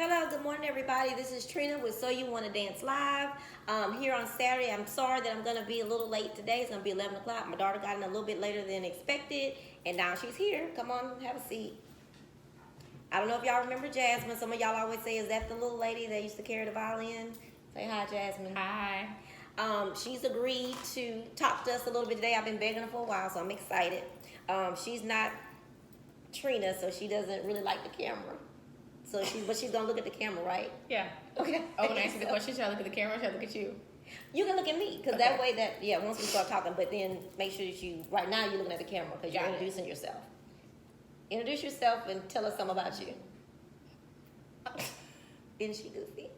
Hello, good morning, everybody. This is Trina with So You Want to Dance Live. Here on Saturday, I'm sorry that I'm going to be a little late today. It's going to be 11 o'clock. My daughter got in a little bit later than expected, and now she's here. Come on, have a seat. I don't know if y'all remember Jasmine. Some of y'all always say, is that the little lady that used to carry the violin? Say hi, Jasmine. Hi. She's agreed to talk to us a little bit today. I've been begging her for a while, so I'm excited. She's not Trina, so she doesn't really like the camera. But she's gonna look at the camera, right? Yeah. Okay. Oh, when I answer the question, should I look at the camera or should I look at you? You can look at me, because that way once we start talking, but then make sure that right now you're looking at the camera, because you're introducing yourself. Introduce yourself and tell us something about you. Isn't she goofy?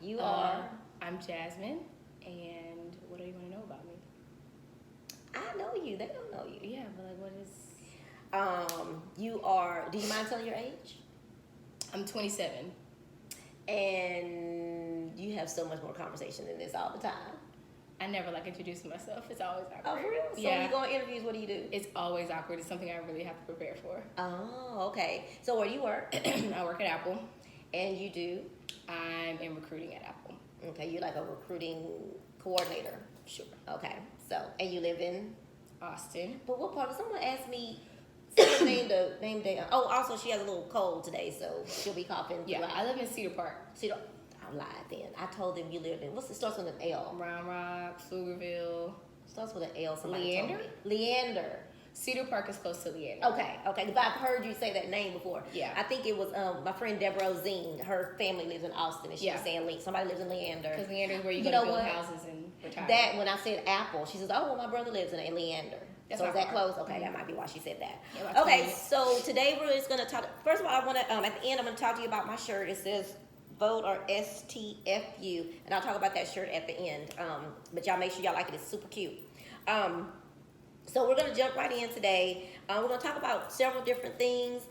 You are? I'm Jasmine, and what do you want to know about me? I know you. They don't know you. Yeah, but like, what is... You are, do you mind telling your age? I'm 27. And you have so much more conversation than this all the time. I never like introducing myself. It's always awkward. Oh, for real? So when you go on interviews, what do you do? It's always awkward. It's something I really have to prepare for. Oh, okay. So where do you work? I work at Apple. And you do? I'm in recruiting at Apple. Okay, you're like a recruiting coordinator. Sure. Okay, so, and you live in? Austin. But what part? Someone asked me, name day. Oh, also she has a little cold today, so she'll be coughing. Yeah, I live in Cedar Park. Cedar. I lied then. I told them you lived in. It starts with an L? Round Rock, Pflugerville. Starts with an L. Somebody Leander. Told me. Leander. Cedar Park is close to Leander. Okay. But I've heard you say that name before. Yeah. I think it was my friend Deborah Ozine. Her family lives in Austin, and she was saying somebody lives in Leander. Because Leander is where you go to build houses and retire. That when I said Apple, she says, "Oh, well, my brother lives in Leander." So is that close? Okay, that might be why she said that. Yeah, okay, so today we're just going to talk. First of all, I want to, at the end, I'm going to talk to you about my shirt. It says Vote or STFU, and I'll talk about that shirt at the end. But y'all make sure y'all like it. It's super cute. So we're going to jump right in today. We're going to talk about several different things.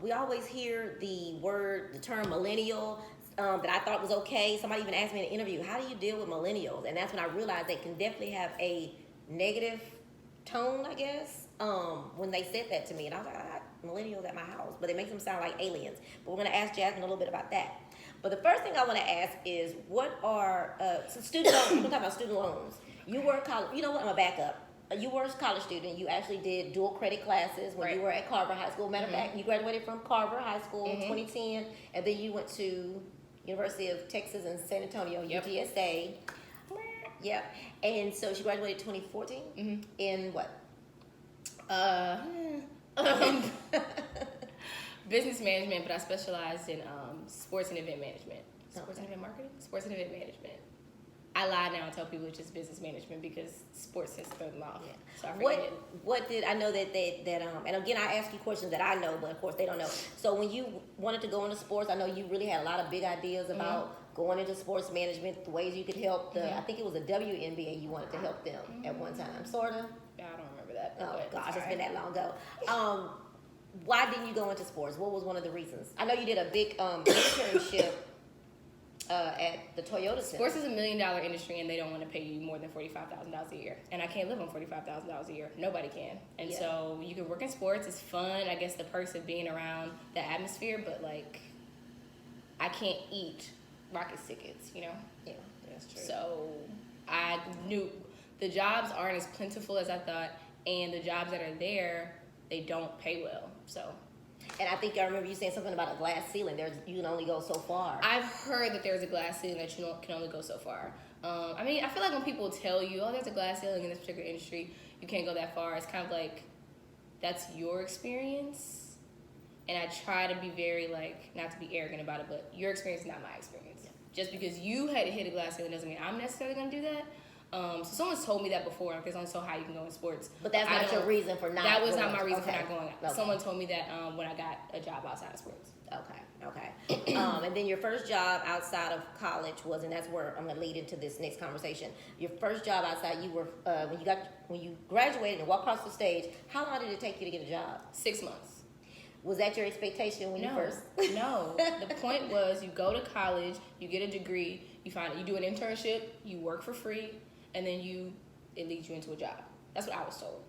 We always hear the term millennial, that I thought was okay. Somebody even asked me in an interview, how do you deal with millennials? And that's when I realized they can definitely have a negative tone, I guess, when they said that to me. And I was like, I got millennials at my house, but it makes them sound like aliens. But we're going to ask Jasmine a little bit about that. But the first thing I want to ask is, what are student loans? We're going to talk about student loans. You were college. You know what? I'm going to back up. You were a college student. You actually did dual credit classes when you were at Carver High School. Matter of fact, you graduated from Carver High School in 2010, and then you went to University of Texas in San Antonio, UTSA. Yep. And so she graduated 2014 in what? Business management, but I specialized in sports and event management. Sports and event marketing? Sports and event management. I lie now and tell people it's just business management because sports has thrown them off. Yeah. So I forget it. What did I know that and again I ask you questions that I know, but of course they don't know. So when you wanted to go into sports, I know you really had a lot of big ideas about going into sports management, the ways you could help I think it was a WNBA you wanted to help them at one time, sort of. Yeah, I don't remember that. Oh gosh, it's been that long ago. Why didn't you go into sports? What was one of the reasons? I know you did a big internship at the Toyota Center. Sports is $1 million industry, and they don't want to pay you more than $45,000 a year. And I can't live on $45,000 a year. Nobody can. And so you can work in sports. It's fun. I guess the perks of being around the atmosphere, but like, I can't eat rocket tickets. You know. Yeah, that's true. So I knew the jobs aren't as plentiful as I thought, and the jobs that are there, they don't pay well. So. And I think I remember you saying something about a glass ceiling. You can only go so far. I've heard that there's a glass ceiling that you can only go so far. I mean, I feel like when people tell you, oh, there's a glass ceiling in this particular industry, you can't go that far, it's kind of like, that's your experience. And I try to be very, like, not to be arrogant about it, but your experience is not my experience. Yeah. Just because you had to hit a glass ceiling doesn't mean I'm necessarily going to do that. So someone's told me that before, like, there's only so high you can go in sports. But that's not your reason for not That was going. not my reason for not going. Okay. Someone told me that when I got a job outside of sports. Okay. And then your first job outside of college was, and that's where I'm going to lead into this next conversation. Your first job outside, you were when you graduated and walked across the stage. How long did it take you to get a job? 6 months. Was that your expectation when you first? No. The point was, you go to college, you get a degree, you do an internship, you work for free, and then it leads you into a job. That's what I was told.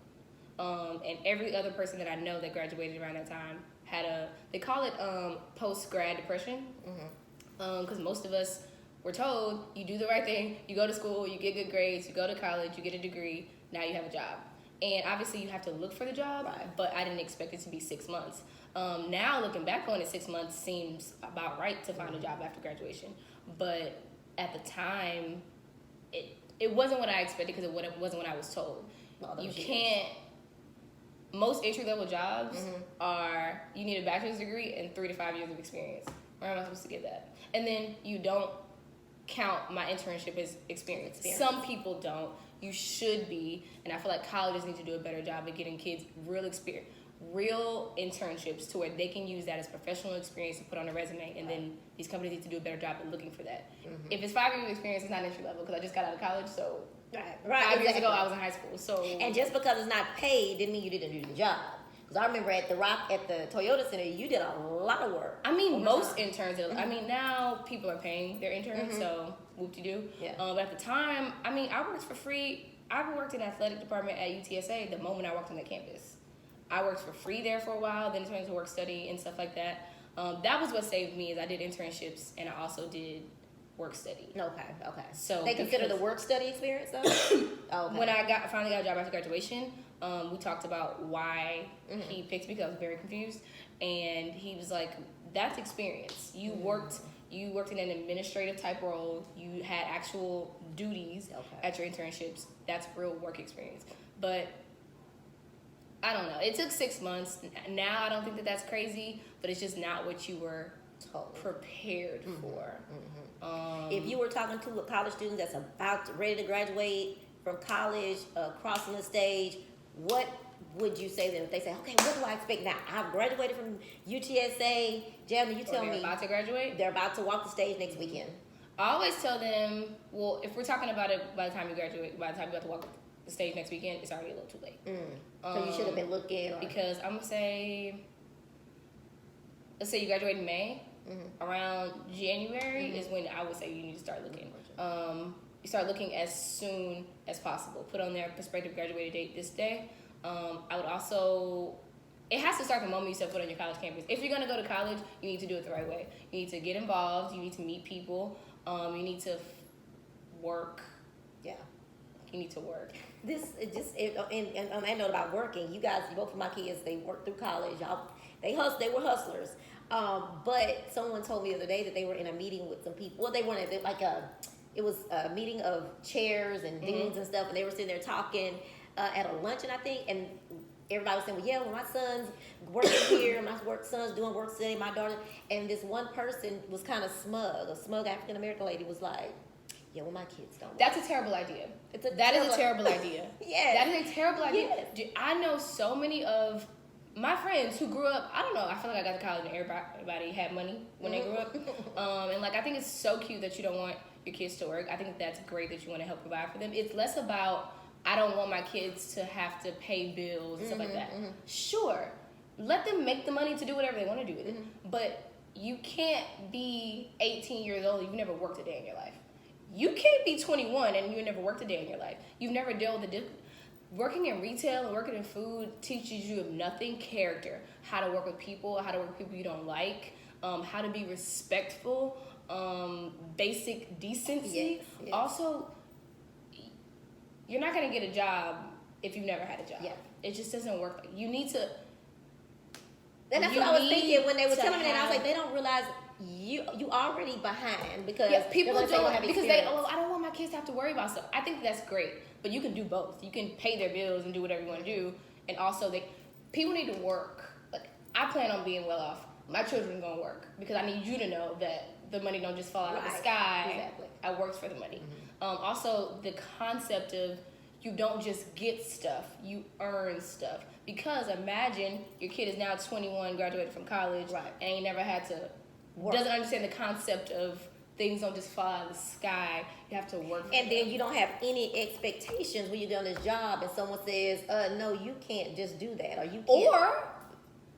And every other person that I know that graduated around that time they call it post-grad depression. Because most of us were told, you do the right thing, you go to school, you get good grades, you go to college, you get a degree, now you have a job. And obviously you have to look for the job, but I didn't expect it to be 6 months. Now looking back on it, 6 months seems about right to find a job after graduation. But at the time, it wasn't what I expected because it wasn't what I was told. You can't. Most entry-level jobs are, you need a bachelor's degree and 3 to 5 years of experience. Where am I supposed to get that? And then you don't count my internship as experience. Some people don't. You should be. And I feel like colleges need to do a better job of getting kids real experience, real internships to where they can use that as professional experience to put on a resume. And then these companies need to do a better job of looking for that. If it's 5 years of experience, it's not entry-level because I just got out of college, so... Right. 5 years ago, I was in high school. So, and just because it's not paid didn't mean you didn't do the job. Because I remember at the Toyota Center, you did a lot of work. I mean, most interns. I mean, now people are paying their interns, so whoop-de-doo. Yeah. But at the time, I mean, I worked for free. I worked in the athletic department at UTSA the moment I walked on the campus. I worked for free there for a while, then it turned into work study and stuff like that. That was what saved me is I did internships and I also did work study. Okay. So they consider the work study experience though? When I finally got a job after graduation, we talked about why he picked me because I was very confused, and he was like, "That's experience. You worked in an administrative type role. You had actual duties at your internships. That's real work experience." But I don't know. It took 6 months. Now I don't think that that's crazy, but it's just not what you were prepared for. If you were talking to a college student that's ready to graduate from college, crossing the stage, what would you say to them if they say, okay, what do I expect now? I've graduated from UTSA. Jasmine, you tell me. They're about to graduate? They're about to walk the stage next weekend. I always tell them, well, if we're talking about it by the time you graduate, by the time you have to walk the stage next weekend, it's already a little too late. So you should have been looking. Because I'm going to say, let's say you graduate in May. Around January is when I would say you need to start looking. You start looking as soon as possible. Put on their prospective graduated date this day. I would also, it has to start the moment you set foot on your college campus. If you're going to go to college, you need to do it the right way. You need to get involved. You need to meet people. You need to work. Yeah. You need to work. And on that note about working, you guys, both of my kids, they worked through college. They were hustlers. But someone told me the other day that they were in a meeting with some people. Well, they weren't. It was a meeting of chairs and deans and stuff, and they were sitting there talking at a luncheon, I think, and everybody was saying, well, my son's working here, my son's doing work today, my daughter, and this one person was kind of smug. A smug African-American lady was like, yeah, well, my kids don't. That's a terrible idea. That is a terrible idea. Yeah. That is a terrible idea. Yes. I know so many of my friends who grew up, I don't know, I feel like I got to college and everybody had money when they grew up. And I think it's so cute that you don't want your kids to work. I think that's great that you want to help provide for them. It's less about, I don't want my kids to have to pay bills and stuff like that. Sure, let them make the money to do whatever they want to do with it. But you can't be 18 years old, you've never worked a day in your life. You can't be 21 and you've never worked a day in your life. You've never dealt with working in retail and working in food teaches you nothing. Character, how to work with people, how to work with people you don't like, how to be respectful, basic decency. Yes. Also, you're not going to get a job if you've never had a job. Yeah. It just doesn't work. You need to. And that's what I was thinking when they were telling me that. I was like, they don't realize you already behind because people don't because I don't want my kids to have to worry about stuff. I think that's great, but you can do both. You can pay their bills and do whatever you want to do, and also people need to work. Like, I plan on being well off. My children are gonna work because I need you to know that the money don't just fall out of the sky. Exactly. I worked for the money. Also, the concept of you don't just get stuff, you earn stuff. Because imagine your kid is now 21, graduated from college, and you never had to doesn't understand the concept of things don't just fall out of the sky. You have to work for and then you don't have any expectations when you get on this job and someone says, no, you can't just do that, or you can't. Or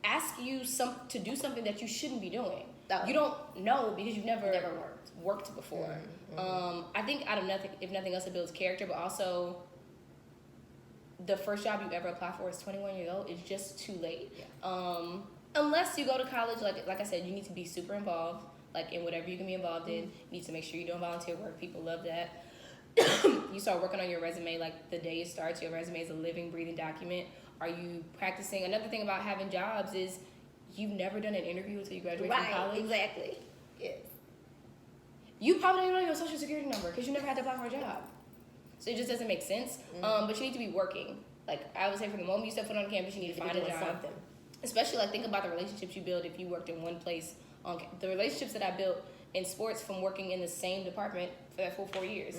ask you to do something that you shouldn't be doing. You don't know because you've never worked before. I think if nothing else, it builds character, but also the first job you ever apply for is 21 years old. It's just too late. Unless you go to college, like I said, you need to be super involved, like in whatever you can be involved in. You need to make sure you're doing volunteer work. People love that. You start working on your resume like the day it starts. Your resume is a living, breathing document. Are you practicing? Another thing about having jobs is you've never done an interview until you graduate from college. Exactly. Yes. You probably don't know your social security number because you never had to apply for a job. So it just doesn't make sense. But you need to be working. Like I would say, from the moment you step foot on campus, you need to find a job. Something. Especially like think about the relationships you build if you worked in one place. The relationships that I built in sports from working in the same department for that full 4 years.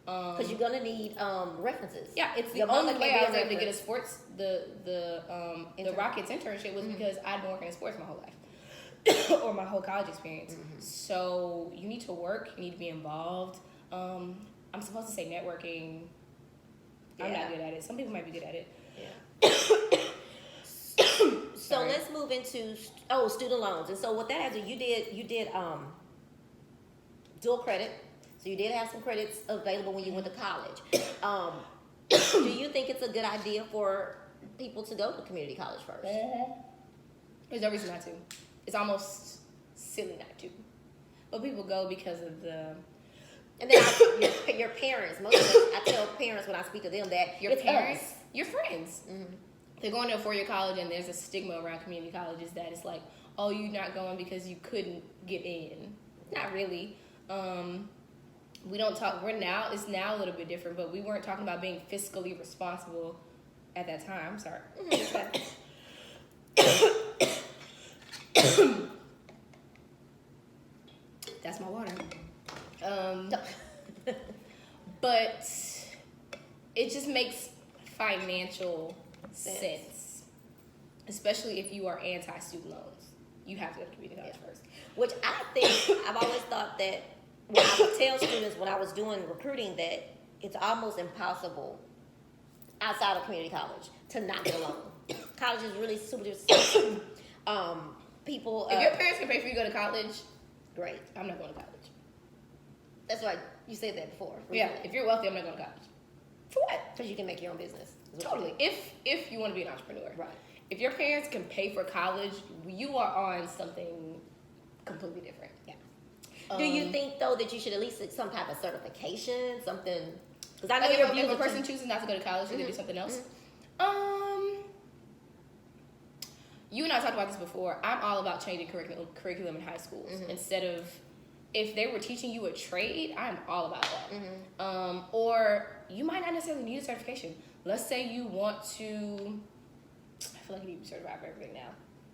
Because you're gonna need references. Yeah, it's the only way I was able to get a sports the Rockets internship was because I'd been working in sports my whole life or my whole college experience. So you need to work. You need to be involved. I'm supposed to say networking. I'm not good at it. Some people might be good at it. Yeah. So let's move into student loans. And so what that has, you did dual credit. So you did have some credits available when you went to college. Do you think it's a good idea for people to go to community college first? There's no reason not to. It's almost silly not to. But people go because of the... And then your parents. Most of us, I tell parents when I speak to them that your parents, your friends. They're going to a 4-year college, and there's a stigma around community colleges that it's like, oh, you're not going because you couldn't get in. Not really. We don't talk. It's now a little bit different, but we weren't talking about being fiscally responsible at that time. I'm sorry. That's my water. But it just makes financial sense, especially if you are anti-student loans. You have to go to community college first. Which I think, I've always thought that when I would tell students when I was doing recruiting that it's almost impossible outside of community college to not get a loan. College is really super people. If your parents can pay for you to go to college, great. I'm not going to college. That's right. You said that before. Yeah. If you're wealthy, I'm not going to college. For what? Because you can make your own business. Totally. If you want to be an entrepreneur. Right. If your parents can pay for college, you are on something completely different. Yeah. Do you think though that you should at least get some type of certification, something? Because I know if a person chooses not to go to college, should they do something else? You and I talked about this before. I'm all about changing curriculum in high schools. Instead of, if they were teaching you a trade, I'm all about that. Or you might not necessarily need a certification. Let's say you want to, I feel like you need to be certified for everything now.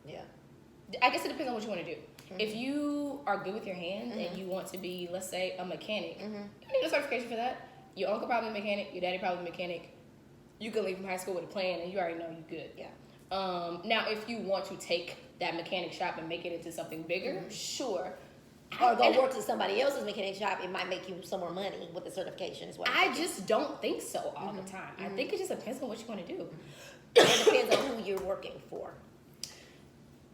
Yeah. I guess it depends on what you want to do. If you are good with your hands and you want to be, let's say, a mechanic, you don't need a certification for that. Your uncle probably a mechanic, your daddy probably a mechanic. You can leave from high school with a plan and you already know you're good. Yeah. Now, if you want to take that mechanic shop and make it into something bigger, sure. Or go work to somebody else's mechanic shop, it might make you some more money with the certification as well. I just don't think so all the time. I think it just depends on what you want to do. It depends on who you're working for.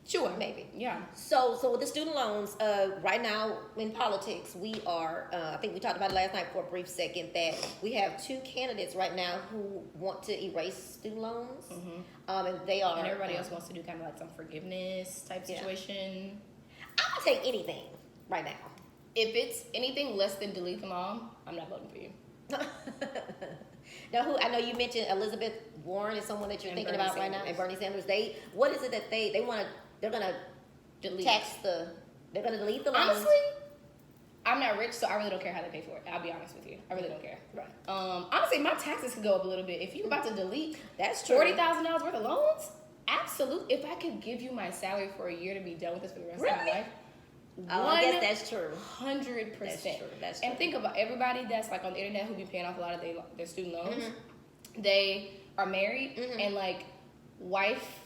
Sure. Maybe. Yeah. So with the student loans, right now in politics, we are, I think we talked about it last night for a brief second, that we have 2 candidates right now who want to erase student loans. And they are... And everybody else wants to do kind of like some forgiveness type situation. I'm going to take anything right now. If it's anything less than delete them all, I'm not voting for you. Now, I know you mentioned Elizabeth Warren is someone that you're thinking about right now, and Bernie Sanders. What is it that they want to? They're gonna delete. They're gonna delete the loans. Honestly, I'm not rich, so I really don't care how they pay for it. I'll be honest with you, I really don't care. Right. Honestly, my taxes could go up a little bit if you're about to delete. That's true. $40,000 worth of loans. Absolutely. If I could give you my salary for a year to be done with this for the rest of my life. I guess that's true. 100%. That's true. That's true. And think about everybody that's like on the internet who be paying off a lot of their student loans. They are married and like wife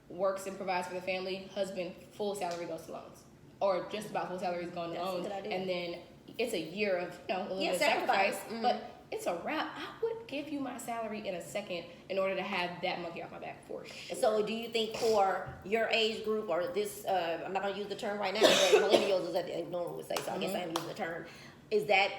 works and provides for the family. Husband, full salary goes to loans, or just about full salary is going to loans. And then it's a year of a little bit of sacrifice, but it's a wrap. I would give you my salary in a second in order to have that monkey off my back for sure. So do you think for your age group or this, I'm not going to use the term right now, but millennials is what they normally would say, so I guess I am using the term. Is that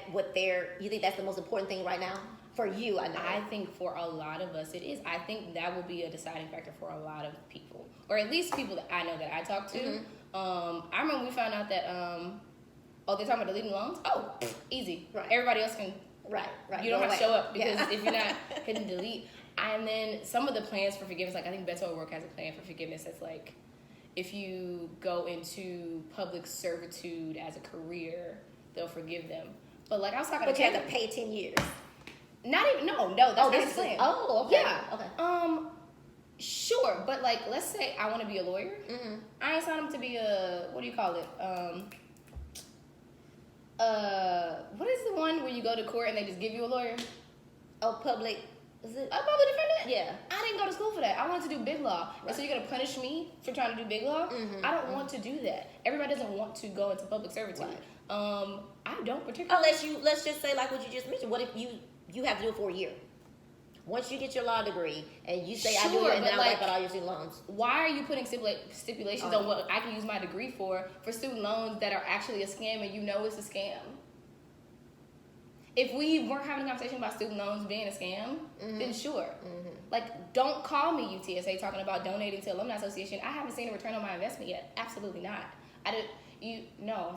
you think that's the most important thing right now? For you, I know. I think for a lot of us it is. I think that will be a deciding factor for a lot of people. or at least people that I know that I talk to. I remember we found out that they're talking about deleting loans. Oh, easy. Right. Everybody else can. Right. You don't have to show up because Yeah. if you're not hitting delete. And then some of the plans for forgiveness, like I think Beto O'Rourke has a plan for forgiveness that's like, if you go into public servitude as a career, they'll forgive them. But like I was talking But to you have to pay 10 years. not even no, that's not his plan. Oh, okay. Yeah. Okay. Sure, but like let's say I want to be a lawyer. I ain't signed up to be a what do you call it? What is the one where you go to court and they just give you a lawyer? Oh, public. Is it? A public defender? Yeah. I didn't go to school for that. I wanted to do big law. And so you're going to punish me for trying to do big law? I don't want to do that. Everybody doesn't want to go into public servitude. Right. I don't particularly. Let's just say like what you just mentioned. What if you have to do it for a year? Once you get your law degree and you say I do Sure, it and but then I like, wipe out all your student loans. Why are you putting stipulations on what I can use my degree for student loans that are actually a scam and you know it's a scam? If we weren't having a conversation about student loans being a scam, then sure. Like, don't call me UTSA talking about donating to Alumni Association. I haven't seen a return on my investment yet. Absolutely not. No.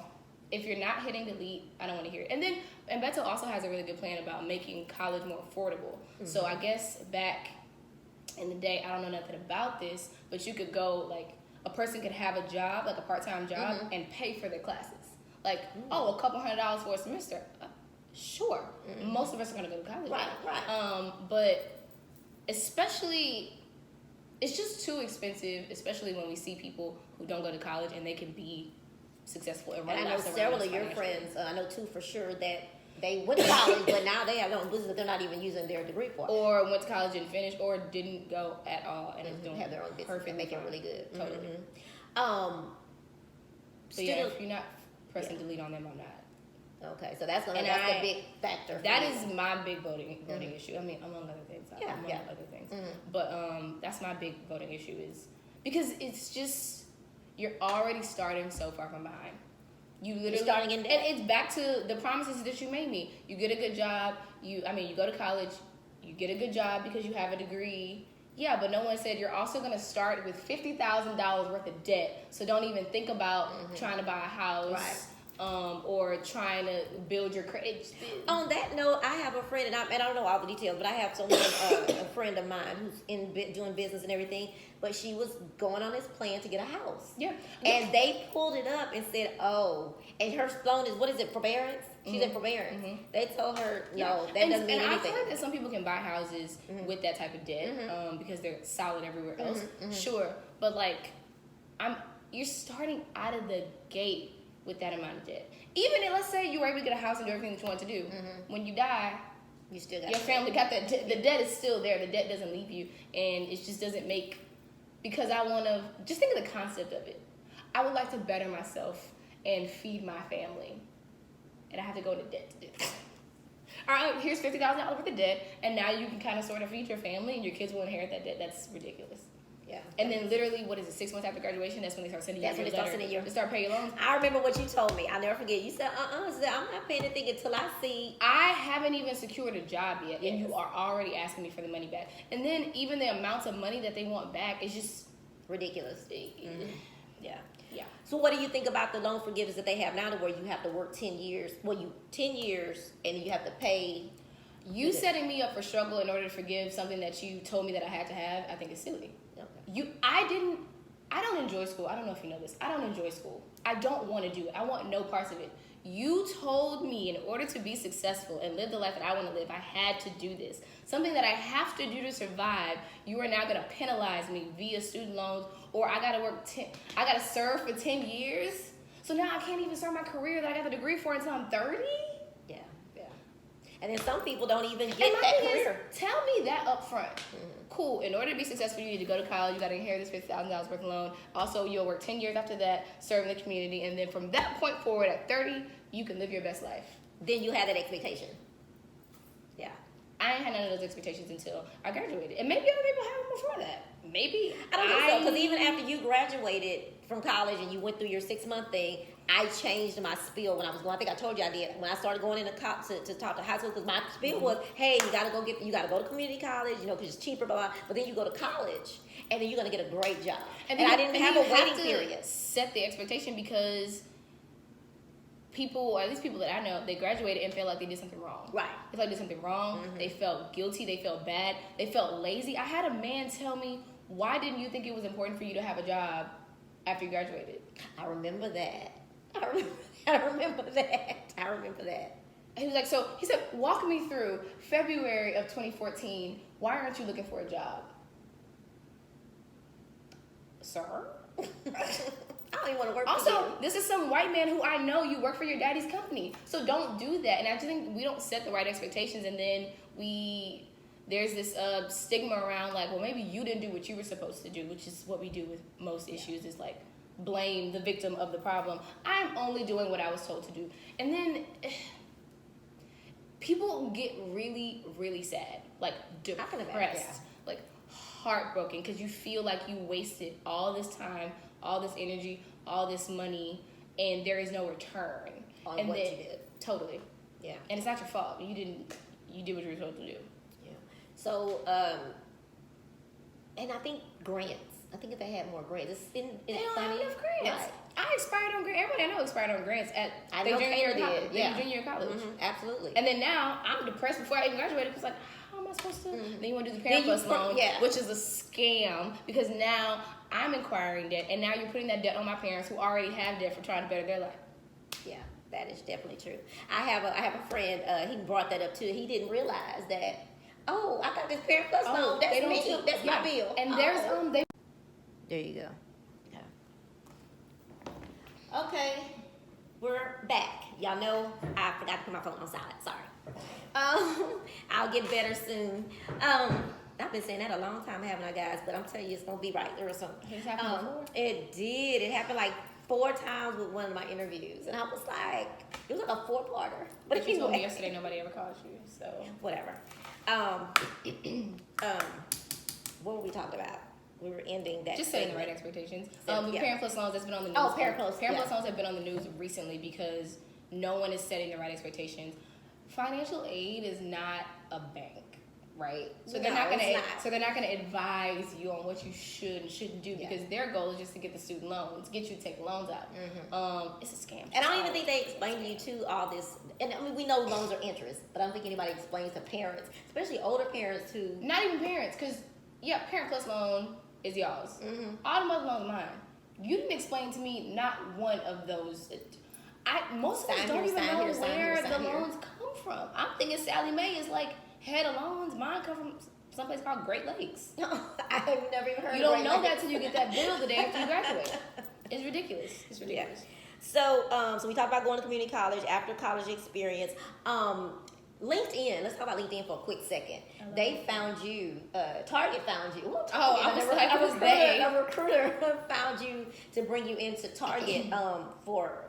If you're not hitting delete, I don't want to hear it. And Beto also has a really good plan about making college more affordable. So I guess back in the day, I don't know nothing about this, but you could go, like, a person could have a job, like a part-time job, and pay for their classes. Like, a couple $100 for a semester. Sure. Most of us are going to go to college. Right. But especially, it's just too expensive, especially when we see people who don't go to college and they can be successful and run And I know laps around several us of your financially. friends, I know two for sure, that they went to college, but now they have their own business that they're not even using their degree for. Or went to college and finished, or didn't go at all and is doing have their own business perfectly and make it fine. really good. Totally. So yeah, Student, if you're not pressing delete on them, I'm not. okay, so that's And the big factor. for That you. is my big voting issue. I mean, among other things. Other things. But that's my big voting issue is because it's just you're already starting so far from behind. You literally starting in debt. and it's back to the promises that you made me. You get a good job. You go to college. You get a good job because you have a degree. Yeah, but no one said you're also going to start with $50,000 worth of debt. So don't even think about trying to buy a house. Right. Or trying to build your credit. On that note, I have a friend, and I don't know all the details, but I have someone, a friend of mine who's doing business and everything, but she was going on this plan to get a house. Yeah. And they pulled it up and said, and her loan is, what is it, forbearance? She's in forbearance. They told her, no, that doesn't mean and anything. I feel like that some people can buy houses with that type of debt because they're solid everywhere else. Sure, but like, you're starting out of the gate with that amount of debt. Even if, let's say you were able to get a house and do everything that you want to do, when you die, You still got your family got that. The debt is still there. The debt doesn't leave you, and it just doesn't make. Because I want to just think of the concept of it. I would like to better myself and feed my family, and I have to go into debt to do that. All right, here's $50,000 worth of debt, and now you can kind of sort of feed your family, and your kids will inherit that debt. That's ridiculous. Yeah. And then literally, 6 months after graduation, that's when they start sending you That's when they start sending you. to start paying your loans. I remember what you told me. I'll never forget. You said, I said, I'm not paying anything until I see. I haven't even secured a job yet, and you are already asking me for the money back. And then even the amounts of money that they want back is just Ridiculous. Yeah. Yeah. So what do you think about the loan forgiveness that they have now to where you have to work 10 years? 10 years and you have to pay. You setting me up for struggle in order to forgive something that you told me that I had to have, I think is silly. Okay. I don't enjoy school. I don't know if you know this. I don't enjoy school. I don't want to do it. I want no parts of it. You told me in order to be successful and live the life that I want to live, I had to do this. Something that I have to do to survive, you are now going to penalize me via student loans, or I got to serve for 10 years. So now I can't even start my career that I got the degree for until I'm 30? Yeah. And then some people don't even get And my that thing is, career. tell me that up front. Cool. In order to be successful, you need to go to college. You got to inherit this $50,000 worth of loan. Also, you'll work 10 years after that, serving the community. And then from that point forward, at 30, you can live your best life. Then you have that expectation. Yeah. I ain't had none of those expectations until I graduated. And maybe other people had them before that. Maybe. I don't think so, because even after you graduated from college and you went through your 6-month thing, I changed my spiel when I was going. I think I told you I did. When I started going into to talk to high school, because my spiel was, hey, you gotta go to community college, because it's cheaper, blah, blah. But then you go to college, and then you're gonna get a great job. And I didn't have a waiting period. Set the expectation, because people, or at least people that I know, they graduated and felt like they did something wrong. Right. They felt like they did something wrong. They felt guilty. They felt bad. They felt lazy. I had a man tell me, why didn't you think it was important for you to have a job after you graduated? I remember that. I remember that. He was like, so he said, walk me through February of 2014. Why aren't you looking for a job? Sir? I don't even want to work for you. Also, this is some white man who I know, you work for your daddy's company. So don't do that. And I just think we don't set the right expectations, and then there's this stigma around, like, well, maybe you didn't do what you were supposed to do, which is what we do with most issues, is like blame the victim of the problem. I'm only doing what I was told to do. And then people get really, really sad, like depressed, like heartbroken, because you feel like you wasted all this time, all this energy, all this money, and there is no return on and what then, you did. Totally. Yeah. And it's not your fault. You did what you were supposed to do. Yeah. So, and I think grants. I think if they had more grants, They don't have enough grants. Right. I expired on grants. Everybody I know expired on grants at their junior year of college. Yeah. Junior year of college. Absolutely. And then now I'm depressed before I even graduated, because like, how am I supposed to? Then you want to do the Parent Plus loan, which is a scam, because now I'm acquiring debt, and now you're putting that debt on my parents who already have debt for trying to better their life. Yeah, that is definitely true. I have a friend. He brought that up too. He didn't realize that. Oh, I got this Parent Plus loan. That's me. That's my bill. And there's There you go. Okay, we're back. Y'all know I forgot to put my phone on silent. Sorry. I'll get better soon. I've been saying that a long time, haven't I, guys? But I'm telling you, it's gonna be right or something. Has it happened before? It did. It happened like 4 times with one of my interviews, and I was like, it was like a 4-parter. But you told me yesterday nobody ever called you, so whatever. What were we talking about? We were ending that. Just setting the right expectations. With Parent Plus loans, that's been on the news. Oh, Parent Plus. Parent Plus loans have been on the news recently because no one is setting the right expectations. Financial aid is not a bank, right? So they're not gonna advise you on what you should and shouldn't do, because their goal is just to get the student loans, get you to take loans out. It's a scam. And I don't even think they explain to you too all this. And I mean, we know loans are interest, but I don't think anybody explains to parents, especially older parents who. Not even parents, because Parent Plus loan is y'all's. All the other loans are mine. You didn't explain to me not one of those. Most of us don't even know where the loans come from. I'm thinking Sally Mae is like head of loans. Mine come from someplace called Great Lakes. I've never even heard. You don't know that till you get that bill the day after you graduate. It's ridiculous. It's ridiculous. Yeah. So we talked about going to community college, after college experience. LinkedIn. Let's talk about LinkedIn for a quick second. They found you. Target found you. A recruiter found you to bring you into Target for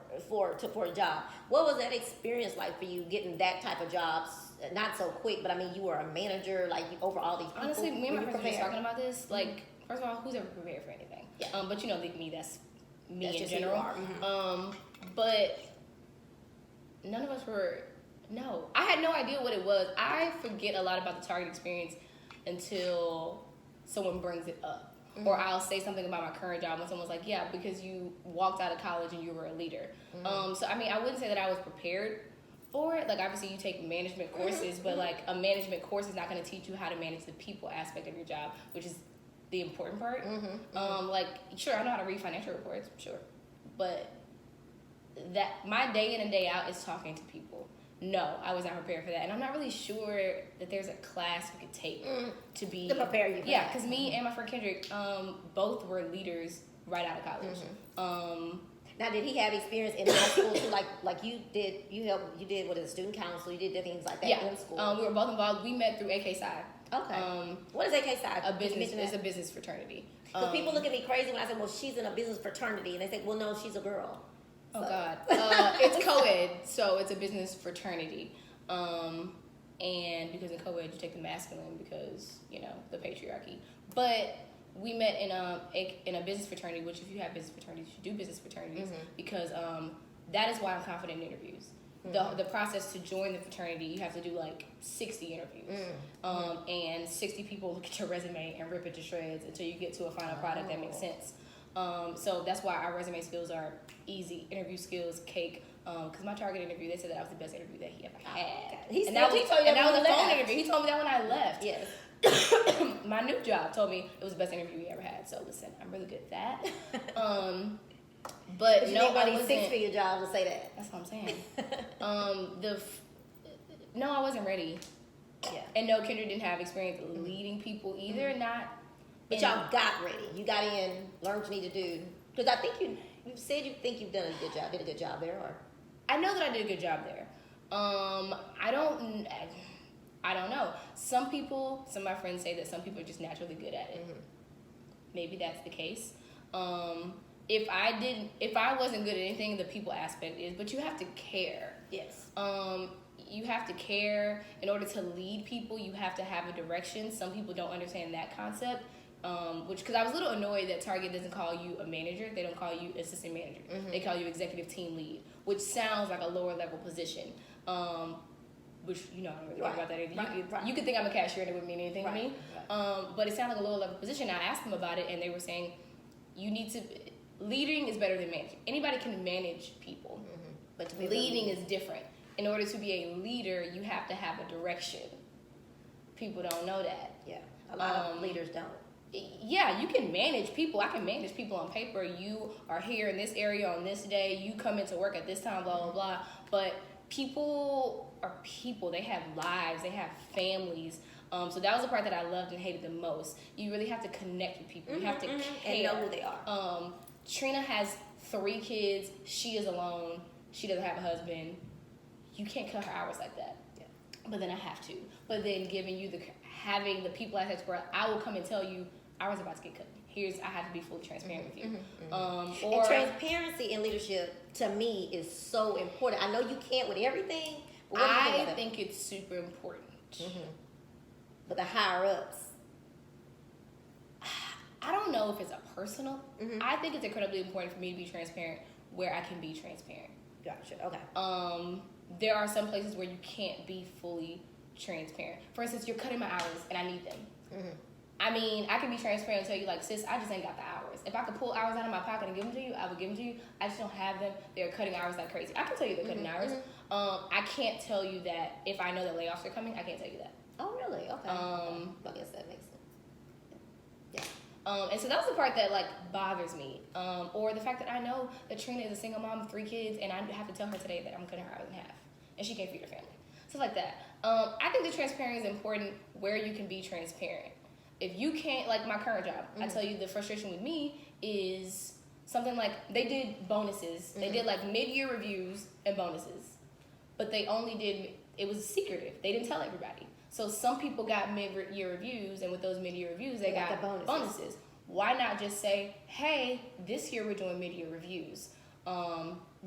a job. What was that experience like for you, getting that type of jobs? Not so quick, but I mean, you were a manager, like over all these people. Honestly, me and my friends were just talking about this. Like, first of all, who's ever prepared for anything? Yeah. But that's me in general. But none of us were. No, I had no idea what it was. I forget a lot about the Target experience until someone brings it up. Or I'll say something about my current job when someone's like, yeah, because you walked out of college and you were a leader. So, I mean, I wouldn't say that I was prepared for it. Like, obviously, you take management courses, but, like, a management course is not going to teach you how to manage the people aspect of your job, which is the important part. Like, sure, I know how to read financial reports, sure. But that my day in and day out is talking to people. No, I was not prepared for that. And I'm not really sure that there's a class you could take to prepare you for that. because me and my friend Kendrick both were leaders right out of college. Now, did he have experience in high school too? Like you did, you did what is things council, you did things like that in school? We were both involved. We met through AK Psi. Okay. What is AK Psi? It's a business fraternity. Because people look at me crazy when I say, well, she's in a business fraternity. And they say, well, no, she's a girl. Oh, God. It's co-ed, so it's a business fraternity. and because in co-ed you take the masculine because, you know, the patriarchy. But we met in a business fraternity, which if you have business fraternities, you should do business fraternities, because that is why I'm confident in interviews. The process to join the fraternity, you have to do like 60 interviews, and 60 people look at your resume and rip it to shreds until you get to a final product that makes sense. So that's why our resume skills are easy, interview skills, cake. Because my target interview, they said that was the best interview that he ever had. Okay. That was a phone interview. He told me that when I left. Yes. My new job told me it was the best interview he ever had. So listen, I'm really good at that. But you no, need one of these 6-figure jobs to say that. That's what I'm saying. No, I wasn't ready. Yeah. And no, Kendra didn't have experience leading people either. But y'all got ready. You got in, learned what you need to do. Because I think you said you think you've done a good job. Did a good job there, or? I know that I did a good job there. I don't know. Some of my friends say that some people are just naturally good at it. Maybe that's the case. If I wasn't good at anything, the people aspect is, but you have to care. Yes. You have to care. In order to lead people, you have to have a direction. Some people don't understand that concept. Because I was a little annoyed that Target doesn't call you a manager. They don't call you assistant manager. They call you executive team lead, which sounds like a lower level position. Which, you know, I don't really think about that either. You could think I'm a cashier and it wouldn't mean anything to me. But it sounded like a lower level position. I asked them about it and they were saying, leading is better than managing. Anybody can manage people, but leading is different. In order to be a leader, you have to have a direction. People don't know that. Yeah, a lot of leaders don't. Yeah, you can manage people. I can manage people on paper. You are here in this area on this day. You come into work at this time, blah, blah, blah. But people are people. They have lives. They have families. So that was the part that I loved and hated the most. You really have to connect with people. You have to care. And know who they are. Trina has 3 kids. She is alone. She doesn't have a husband. You can't cut her hours like that. Yeah. But then I have to. But then having the people aspect where I will come and tell you, hours about to get cut. I have to be fully transparent with you. And transparency in leadership, to me, is so important. I know you can't with everything. But what do you think of think it's super important. But the higher ups, I don't know if it's a personal. I think it's incredibly important for me to be transparent where I can be transparent. Gotcha. Okay. There are some places where you can't be fully transparent. For instance, you're cutting my hours and I need them. I mean, I can be transparent and tell you, like, sis, I just ain't got the hours. If I could pull hours out of my pocket and give them to you, I would give them to you. I just don't have them. They're cutting hours like crazy. I can tell you they're cutting hours. I can't tell you that if I know that layoffs are coming. I can't tell you that. Oh, really? Okay. I guess that makes sense. Yeah. And so that's the part that, like, bothers me. Or the fact that I know that Trina is a single mom of 3 kids and I have to tell her today that I'm cutting her hours in half. And she can't feed her family. Stuff like that. I think the transparency is important where you can be transparent. If you can't, like my current job, I tell you the frustration with me is something like they did bonuses. They did like mid-year reviews and bonuses. But they only did, it was secretive. They didn't tell everybody. So some people got mid-year reviews, and with those mid-year reviews, they got the bonuses. Why not just say, hey, this year we're doing mid-year reviews.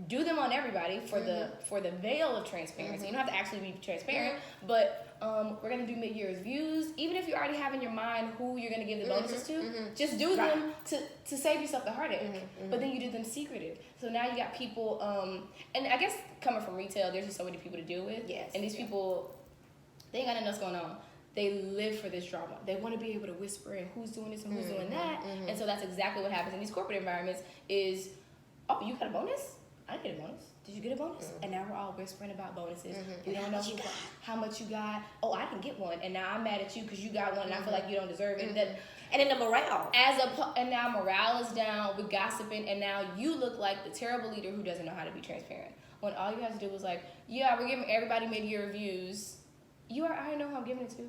Do them on everybody for the veil of transparency. You don't have to actually be transparent, but we're gonna do mid-year reviews. Even if you already have in your mind who you're gonna give the bonuses to, just do them to save yourself the heartache. But then you do them secretive. So now you got people, and I guess coming from retail, there's just so many people to deal with. Yes. And these people, they ain't got nothing else going on. They live for this drama. They want to be able to whisper and who's doing this and who's doing that. And so that's exactly what happens in these corporate environments is, oh, you got a bonus? I didn't get a bonus. Did you get a bonus? And now we're all whispering about bonuses. We don't know how much you got. Oh, I didn't get one, and now I'm mad at you because you got one, and I feel like you don't deserve it. And then the morale. And now morale is down. We're gossiping, and now you look like the terrible leader who doesn't know how to be transparent. When all you have to do was like, yeah, we're giving everybody mid-year reviews. I already know who I'm giving it to.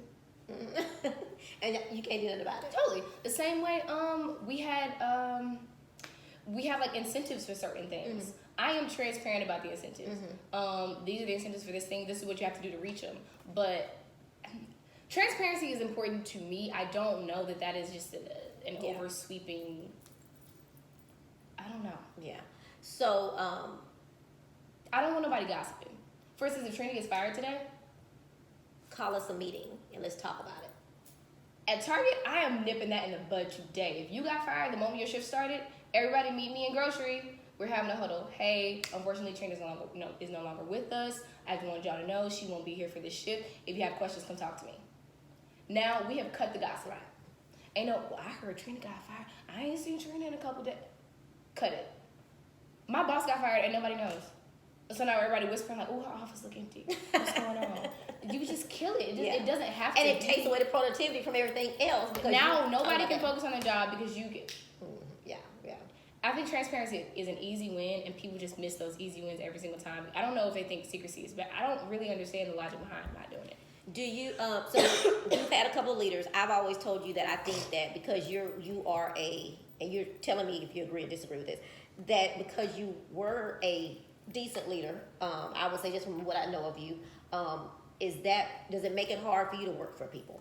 And you can't do nothing about it. Totally. The same way we have like incentives for certain things. I am transparent about the incentives. These are the incentives for this thing. This is what you have to do to reach them. But transparency is important to me. I don't know that is just an oversweeping. I don't know. Yeah. So I don't want nobody gossiping. For instance, if Trina gets fired today, call us a meeting and let's talk about it. At Target, I am nipping that in the bud today. If you got fired the moment your shift started, everybody meet me in grocery. We're having a huddle. Hey, unfortunately, Trina is no longer with us. I just wanted y'all to know she won't be here for this shift. If you have questions, come talk to me. Now, we have cut the gossip. Right. Ain't no, well, I heard Trina got fired. I ain't seen Trina in a couple days. Cut it. My boss got fired and nobody knows. So now everybody whispering like, "Oh, her office look empty. What's going on?" You just kill it. It doesn't have to. And it takes away the productivity from everything else. Because now nobody can focus on their job because you get. Yeah. I think transparency is an easy win, and people just miss those easy wins every single time. I don't know if they think secrecy is, but I don't really understand the logic behind not doing it. Do you? So you've had a couple of leaders. I've always told you that I think that because you are and you're telling me if you agree or disagree with this, that because you were a decent leader, I would say just from what I know of you, does it make it hard for you to work for people?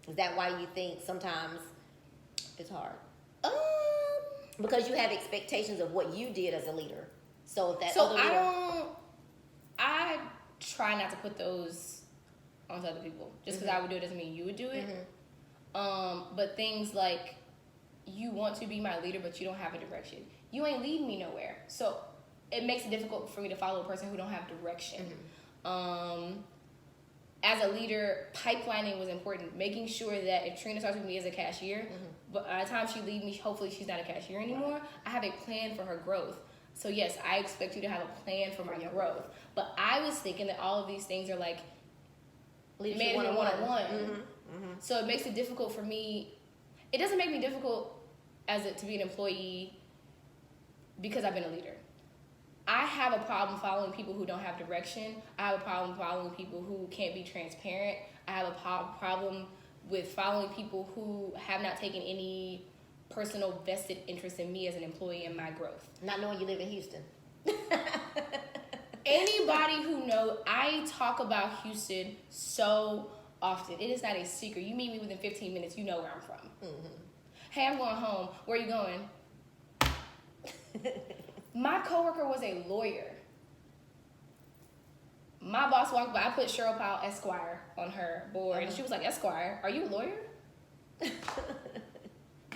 Is that why you think sometimes it's hard? Because you have expectations of what you did as a leader. So if that other leader, I try not to put those onto other people. Just because I would do it doesn't mean you would do it. But things like, you want to be my leader, but you don't have a direction. You ain't leading me nowhere. So it makes it difficult for me to follow a person who don't have direction. As a leader, pipelining was important. Making sure that if Trina starts with me as a cashier, but by the time she leaves me, hopefully she's not a cashier anymore, I have a plan for her growth. So yes, I expect you to have a plan for my growth. But I was thinking that all of these things are like management 101. So it makes it difficult for me. It doesn't make me difficult to be an employee because I've been a leader. I have a problem following people who don't have direction. I have a problem following people who can't be transparent. I have a problem with following people who have not taken any personal vested interest in me as an employee and my growth. not knowing you live in Houston. Anybody who knows, I talk about Houston so often. It is not a secret. You meet me within 15 minutes, you know where I'm from. Hey, I'm going home. Where are you going? My coworker was a lawyer. My boss walked by. I put Cheryl Powell Esquire on her board, and she was like, "Esquire, are you a lawyer?"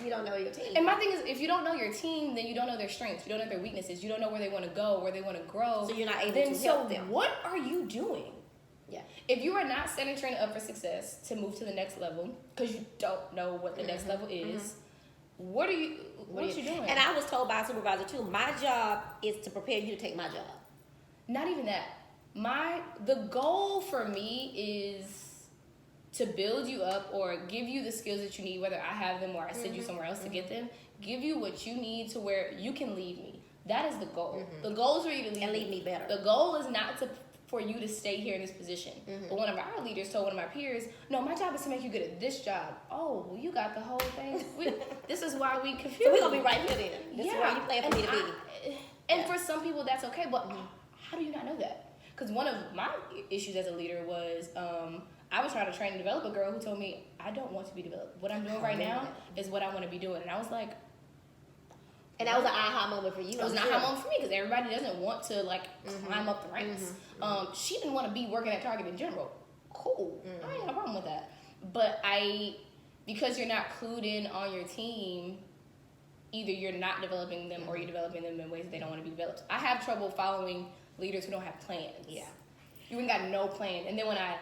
You don't know your team. And my thing is, if you don't know your team, then you don't know their strengths. You don't know their weaknesses. You don't know where they want to go, where they want to grow. So you're not able to help them. What are you doing? Yeah. If you are not setting Trina up for success to move to the next level, because you don't know what the next level is, what are you doing? And I was told by a supervisor too, my job is to prepare you to take my job. Not even that. The goal for me is to build you up or give you the skills that you need, whether I have them or I send you somewhere else to get them, give you what you need to where you can leave me. That is the goal. The goal is for you to leave me better. The goal is not for you to stay here in this position. But one of our leaders told one of my peers, "No, my job is to make you good at this job." Oh, well, you got the whole thing. This is why we confused. So we're going to be right here then. This is where you plan for me to be. And for some people, that's okay. But how do you not know that? Because one of my issues as a leader was I was trying to train and develop a girl who told me, "I don't want to be developed. What I'm doing right now is what I want to be doing." And I was like... And that was an aha moment for you. It was an aha moment for me because everybody doesn't want to climb up the ranks. She didn't want to be working at Target in general. Cool. I ain't got a problem with that. But because you're not clued in on your team, either you're not developing them or you're developing them in ways that they don't want to be developed. I have trouble following leaders who don't have plans. Yeah. You ain't got no plan. And then I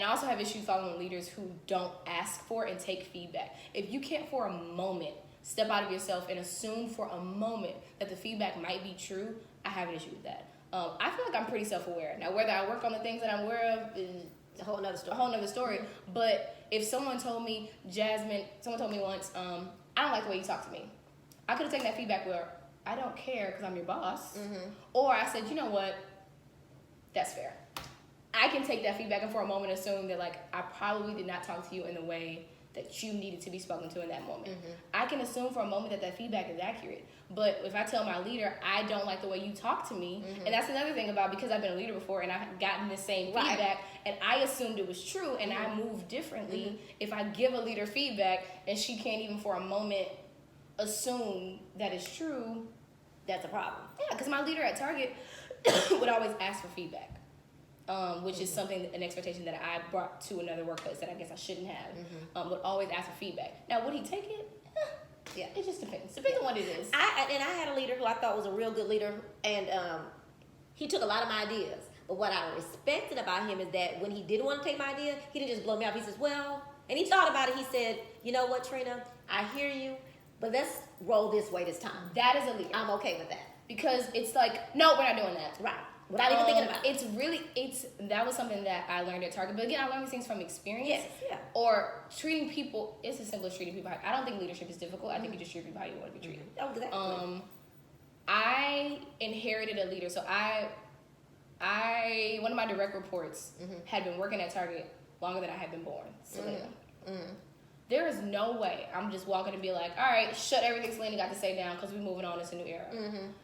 also have issues following leaders who don't ask for and take feedback. If you can't for a moment step out of yourself and assume for a moment that the feedback might be true, I have an issue with that. I feel like I'm pretty self-aware. Now, whether I work on the things that I'm aware of is a whole nother story. But if someone told me, someone told me once, "I don't like the way you talk to me," I could have taken that feedback where I don't care because I'm your boss. Or I said, "You know what? That's fair." I can take that feedback and for a moment assume that I probably did not talk to you in the way that you needed to be spoken to in that moment. I can assume for a moment that feedback is accurate. But if I tell my leader, "I don't like the way you talk to me," and that's another thing about, because I've been a leader before and I've gotten the same feedback and I assumed it was true and I moved differently. If I give a leader feedback and she can't even for a moment assume that it's true, that's a problem. Yeah, because my leader at Target would always ask for feedback. which is something, an expectation that I brought to another workplace that I guess I shouldn't have. Would always ask for feedback. Now, would he take it? Yeah, it just depends. Depends on what it is. I had a leader who I thought was a real good leader, and he took a lot of my ideas. But what I respected about him is that when he didn't want to take my idea, he didn't just blow me off. He says, well, and he thought about it. He said, you know what, Trina, I hear you, but let's roll this way this time. That is a leader. I'm okay with that. Because it's like, no, we're not doing that. Right. Without even thinking about it. That was something that I learned at Target. But again, I learned these things from experience. Yes, yeah. Or treating people, it's as simple as treating people. I don't think leadership is difficult. I think you just treat people how you want to be treated. Oh, exactly. I inherited a leader. So one of my direct reports had been working at Target longer than I had been born. Selena. There is no way I'm just walking and be like, all right, shut everything Selena got to say down because we're moving on. It's a new era.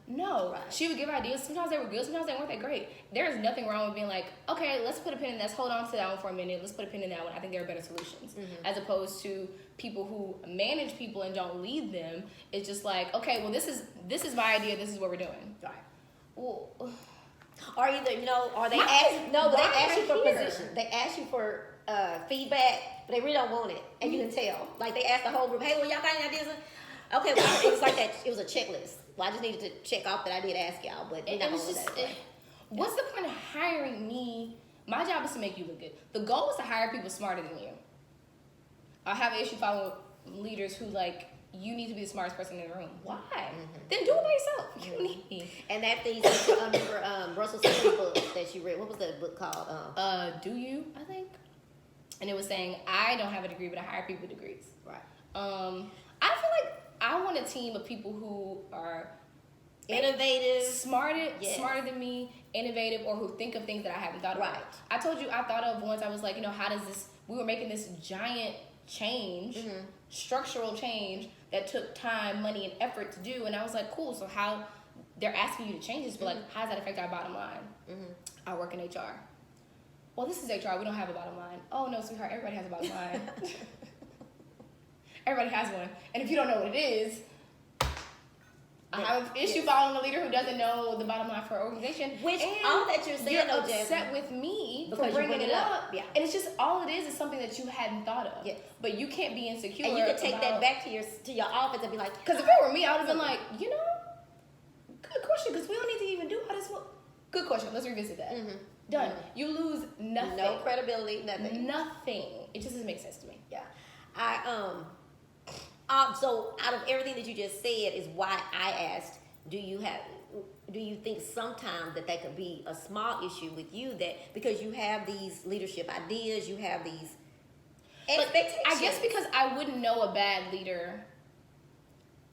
No. Right. She would give ideas. Sometimes they were good. Sometimes they weren't that great. There is nothing wrong with being like, okay, let's put a pin in this. Hold on to that one for a minute. Let's put a pin in that one. I think there are better solutions. As opposed to people who manage people and don't lead them. It's just like, okay, well, this is my idea. This is what we're doing. Right. Well, or either, or they ask you for position. They ask you for feedback, but they really don't want it, and you can tell. Like they asked the whole group, "Hey, well, y'all got any ideas?" Okay, well, it was like that. It was a checklist. Well, I just needed to check off that I did ask y'all, but it was just. What's the point of hiring me? My job is to make you look good. The goal is to hire people smarter than you. I have an issue following leaders who you need to be the smartest person in the room. Why? Then do it by yourself. You need me. And that thing, I remember Russell Simmons' book that you read. What was that book called? Do You? I think. And it was saying, I don't have a degree, but I hire people with degrees. Right. I feel like I want a team of people who are innovative, smarter than me, innovative, or who think of things that I haven't thought about. I told you I thought of once. I was like, how does this? We were making this giant change, structural change that took time, money, and effort to do. And I was like, cool. So how they're asking you to change this, but how does that affect our bottom line? I work in HR. Well, this is HR. We don't have a bottom line. Oh, no, sweetheart. Everybody has a bottom line. Everybody has one. And if you don't know what it is, I have an issue following a leader who doesn't know the bottom line for our organization. Which, all that you're saying, you're upset with me for because bringing it up. Yeah. And it's just, all it is something that you hadn't thought of. Yes. But you can't be insecure. And you can take that back to your office and be like, because if it were me, I would have been like, good question, because we don't need to even do all this. Good question. Let's revisit that. Done. You lose nothing. No credibility, nothing. Nothing. It just doesn't make sense to me. Yeah. So out of everything that you just said is why I asked, do you think sometimes that could be a small issue with you, that because you have these leadership ideas, you have these expectations? I guess because I wouldn't know a bad leader.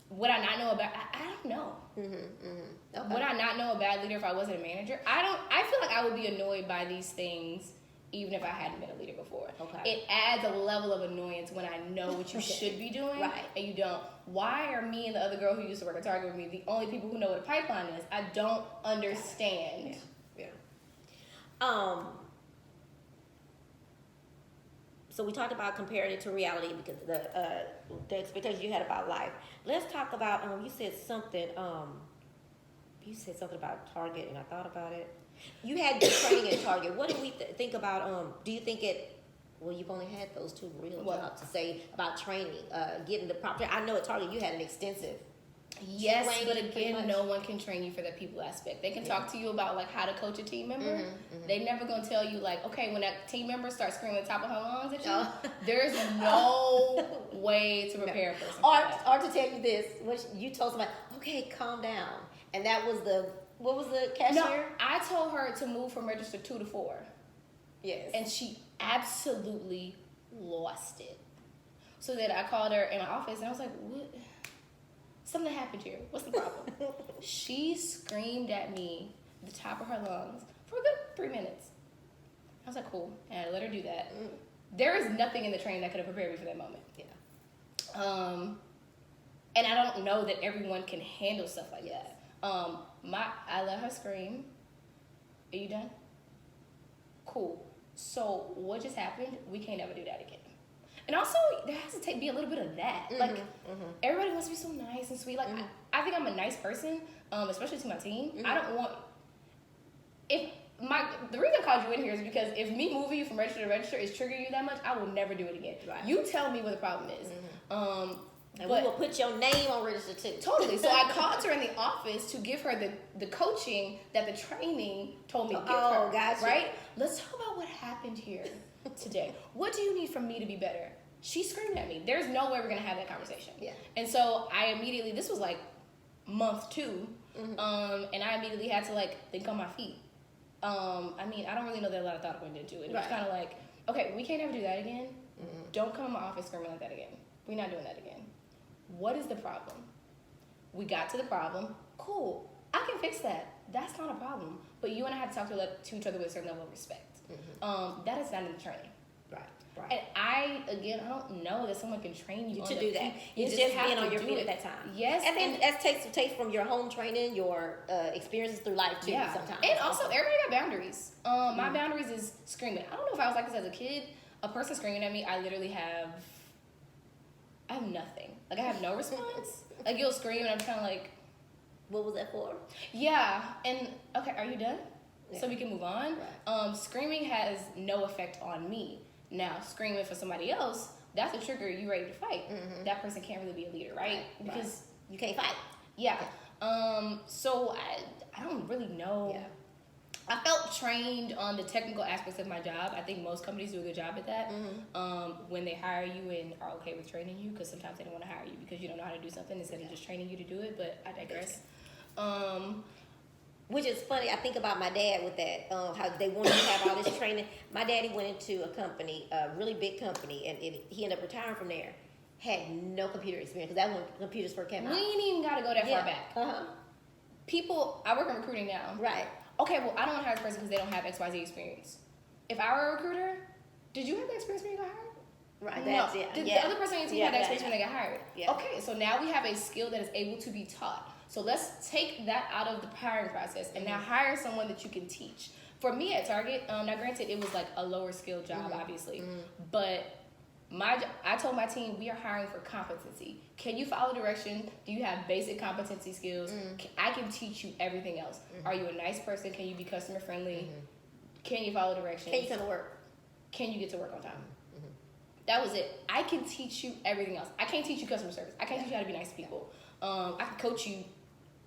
Would I not know about? I don't know. Okay. Would I not know a bad leader if I wasn't a manager? I feel like I would be annoyed by these things even if I hadn't been a leader before. Okay. It adds a level of annoyance when I know what you should be doing, and you don't. Why are me and the other girl who used to work at Target with me the only people who know what a pipeline is? I don't understand. Yeah. So we talked about comparing it to reality because the expectations you had about life. Let's talk about you said something about Target, and I thought about it. You had good training at Target. What do we think about? Do you think well, you've only had those two real jobs to say about training, getting the proper. I know at Target you had an extensive. Yes, but again, no one can train you for the people aspect. They can talk to you about how to coach a team member. They're never gonna tell you okay, when that team member starts screaming at the top of her lungs at you, there's no way to prepare for something. Or to tell you this, which you told somebody, okay, calm down, and that was what was the cashier? No, I told her to move from register 2 to 4. Yes, and she absolutely lost it. So then I called her in my office and I was like, what? Something happened here. What's the problem? She screamed at me at the top of her lungs for a good 3 minutes. I was like, cool. And I let her do that. There is nothing in the training that could have prepared me for that moment. Yeah. And I don't know that everyone can handle stuff like that. I let her scream. Are you done? Cool. So what just happened? We can't ever do that again. And also, there has to be a little bit of that. Everybody wants to be so nice and sweet. I think I'm a nice person, especially to my team. I don't want... The reason I called you win here is because if me moving you from register to register is triggering you that much, I will never do it again. Right. You tell me what the problem is. And we will put your name on register too. Totally. So I called her in the office to give her the coaching that the training told me to give her. Gotcha. Right? Let's talk about what happened here today. What do you need from me to be better? She screamed at me. There's no way we're going to have that conversation. Yeah. And so I immediately, this was like month 2, and I immediately had to like think on my feet. I mean, I don't really know that a lot of thought went into it. It was kind of like, okay, we can't ever do that again. Don't come in my office screaming like that again. We're not doing that again. What is the problem? We got to the problem. Cool. I can fix that. That's not a problem. But you and I have to talk to each other with a certain level of respect. That is not in the training. Right. And I don't know that someone can train you to do that. You just being on your feet at that time. Yes. And then that takes from your home training, your experiences through life too. Yeah. Sometimes. And also, everybody got boundaries. My boundaries is screaming. I don't know if I was like this as a kid. A person screaming at me, I literally have nothing. Like, I have no response. Like, you'll scream and I'm kind of like, what was that for? Yeah. And, okay, are you done? Yeah. So we can move on. Right. Screaming has no effect on me. Now, screaming for somebody else, that's a trigger. You ready to fight. That person can't really be a leader, right? Because you can't fight. Yeah. So I don't really know. Yeah. I felt trained on the technical aspects of my job. I think most companies do a good job at that. When they hire you and are okay with training you, because sometimes they don't want to hire you because you don't know how to do something instead of just training you to do it. But I digress. Which is funny. I think about my dad with that. How they wanted to have all this training. My daddy went into a company, a really big company, and he ended up retiring from there. Had no computer experience because that's when computers first came out. We ain't even got to go that far back. People, I work in recruiting now. Right. Okay, well, I don't want to hire this person because they don't have XYZ experience. If I were a recruiter, did you have the experience when you got hired? Right. No. That's, Did the other person on your team have that experience when they got hired? Yeah. Okay, so now we have a skill that is able to be taught. So let's take that out of the hiring process and now hire someone that you can teach. For me at Target, now granted it was like a lower skill job, obviously, but I told my team we are hiring for competency. Can you follow direction? Do you have basic competency skills? I can teach you everything else. Are you a nice person? Can you be customer friendly? Can you follow directions? Can you come to work? Can you get to work on time? That was it. I can teach you everything else. I can't teach you customer service. I can't teach you how to be nice to people. I can coach you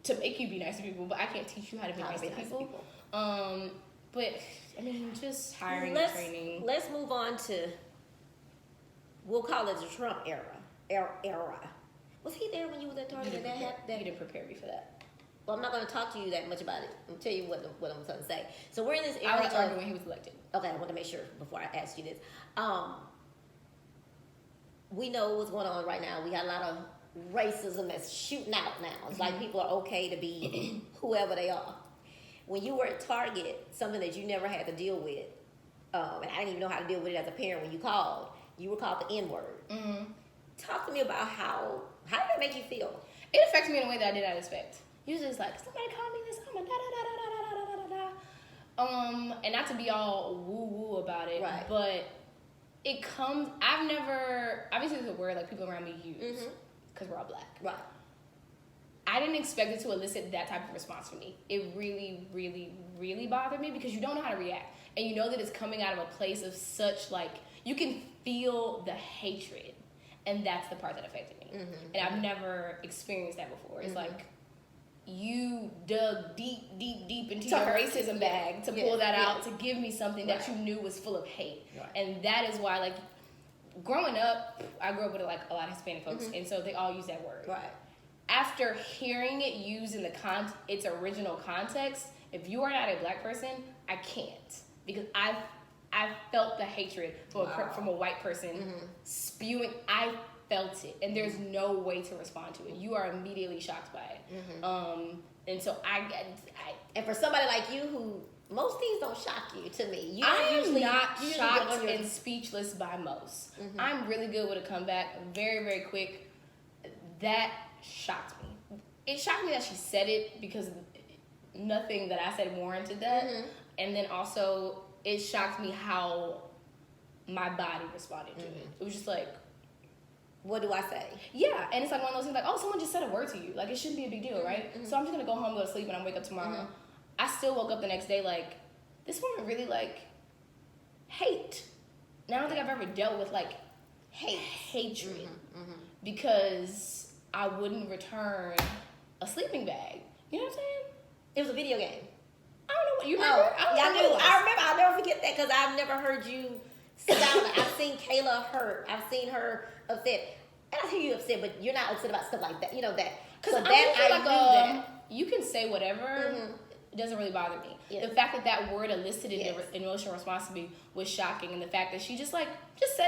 to make you be nice to people, but I can't teach you how to be nice to people. But I mean, just hiring and training. Let's move on to. We'll call it the Trump era. Was he there when you was at Target? You didn't prepare me for that. Well, I'm not going to talk to you that much about it. I'm tell you what I'm going to say. So we're in this era. I was Target when he was elected. Okay, I want to make sure before I ask you this. We know what's going on right now. We got a lot of racism that's shooting out now. It's like people are okay to be whoever they are. When you were at Target, something that you never had to deal with, and I didn't even know how to deal with it as a parent when you called. You were called the N-word. Talk to me about how did that make you feel? It affected me in a way that I did not expect. Usually it's like, somebody call me this, I'm a da-da-da-da-da-da-da-da-da. And not to be all woo-woo about it, right. But it comes, obviously it's a word like people around me use, because we're all black. Right. I didn't expect it to elicit that type of response from me. It really, really, really bothered me because you don't know how to react. And you know that it's coming out of a place of such, like, you can feel the hatred. And that's the part that affected me. And I've never experienced that before. It's like you dug deep into your racism bag to pull that out, to give me something that you knew was full of hate. Right. And that is why, like, growing up, I grew up with, like, a lot of Hispanic folks. And so they all use that word. Right. After hearing it used in its original context, if you are not a black person, I can't. Because I felt the hatred from a white person spewing. I felt it, and there's no way to respond to it. You are immediately shocked by it. And so and for somebody like you who most things don't shock you, to me, I am not shocked and speechless by most. I'm really good with a comeback, very, very quick. That shocked me. It shocked me that she said it because nothing that I said warranted that. And then also, it shocked me how my body responded to it. It was just like, what do I say? Yeah, and it's like one of those things like, oh, someone just said a word to you. Like, it shouldn't be a big deal, right? So I'm just going to go home, go to sleep, and I'll wake up tomorrow. I still woke up the next day like, this woman really, like, hate. Now I don't think I've ever dealt with like hatred because I wouldn't return a sleeping bag. You know what I'm saying? It was a video game. I don't know what you remember. Oh, yeah, I do. I remember. I'll never forget that because I've never heard you sound. I've seen Kayla hurt. I've seen her upset. And I hear you upset, but you're not upset about stuff like that. You know that. Because so I knew that. You can say whatever. It doesn't really bother me. Yes. The fact that word elicited an emotional response to me was shocking, and the fact that she just said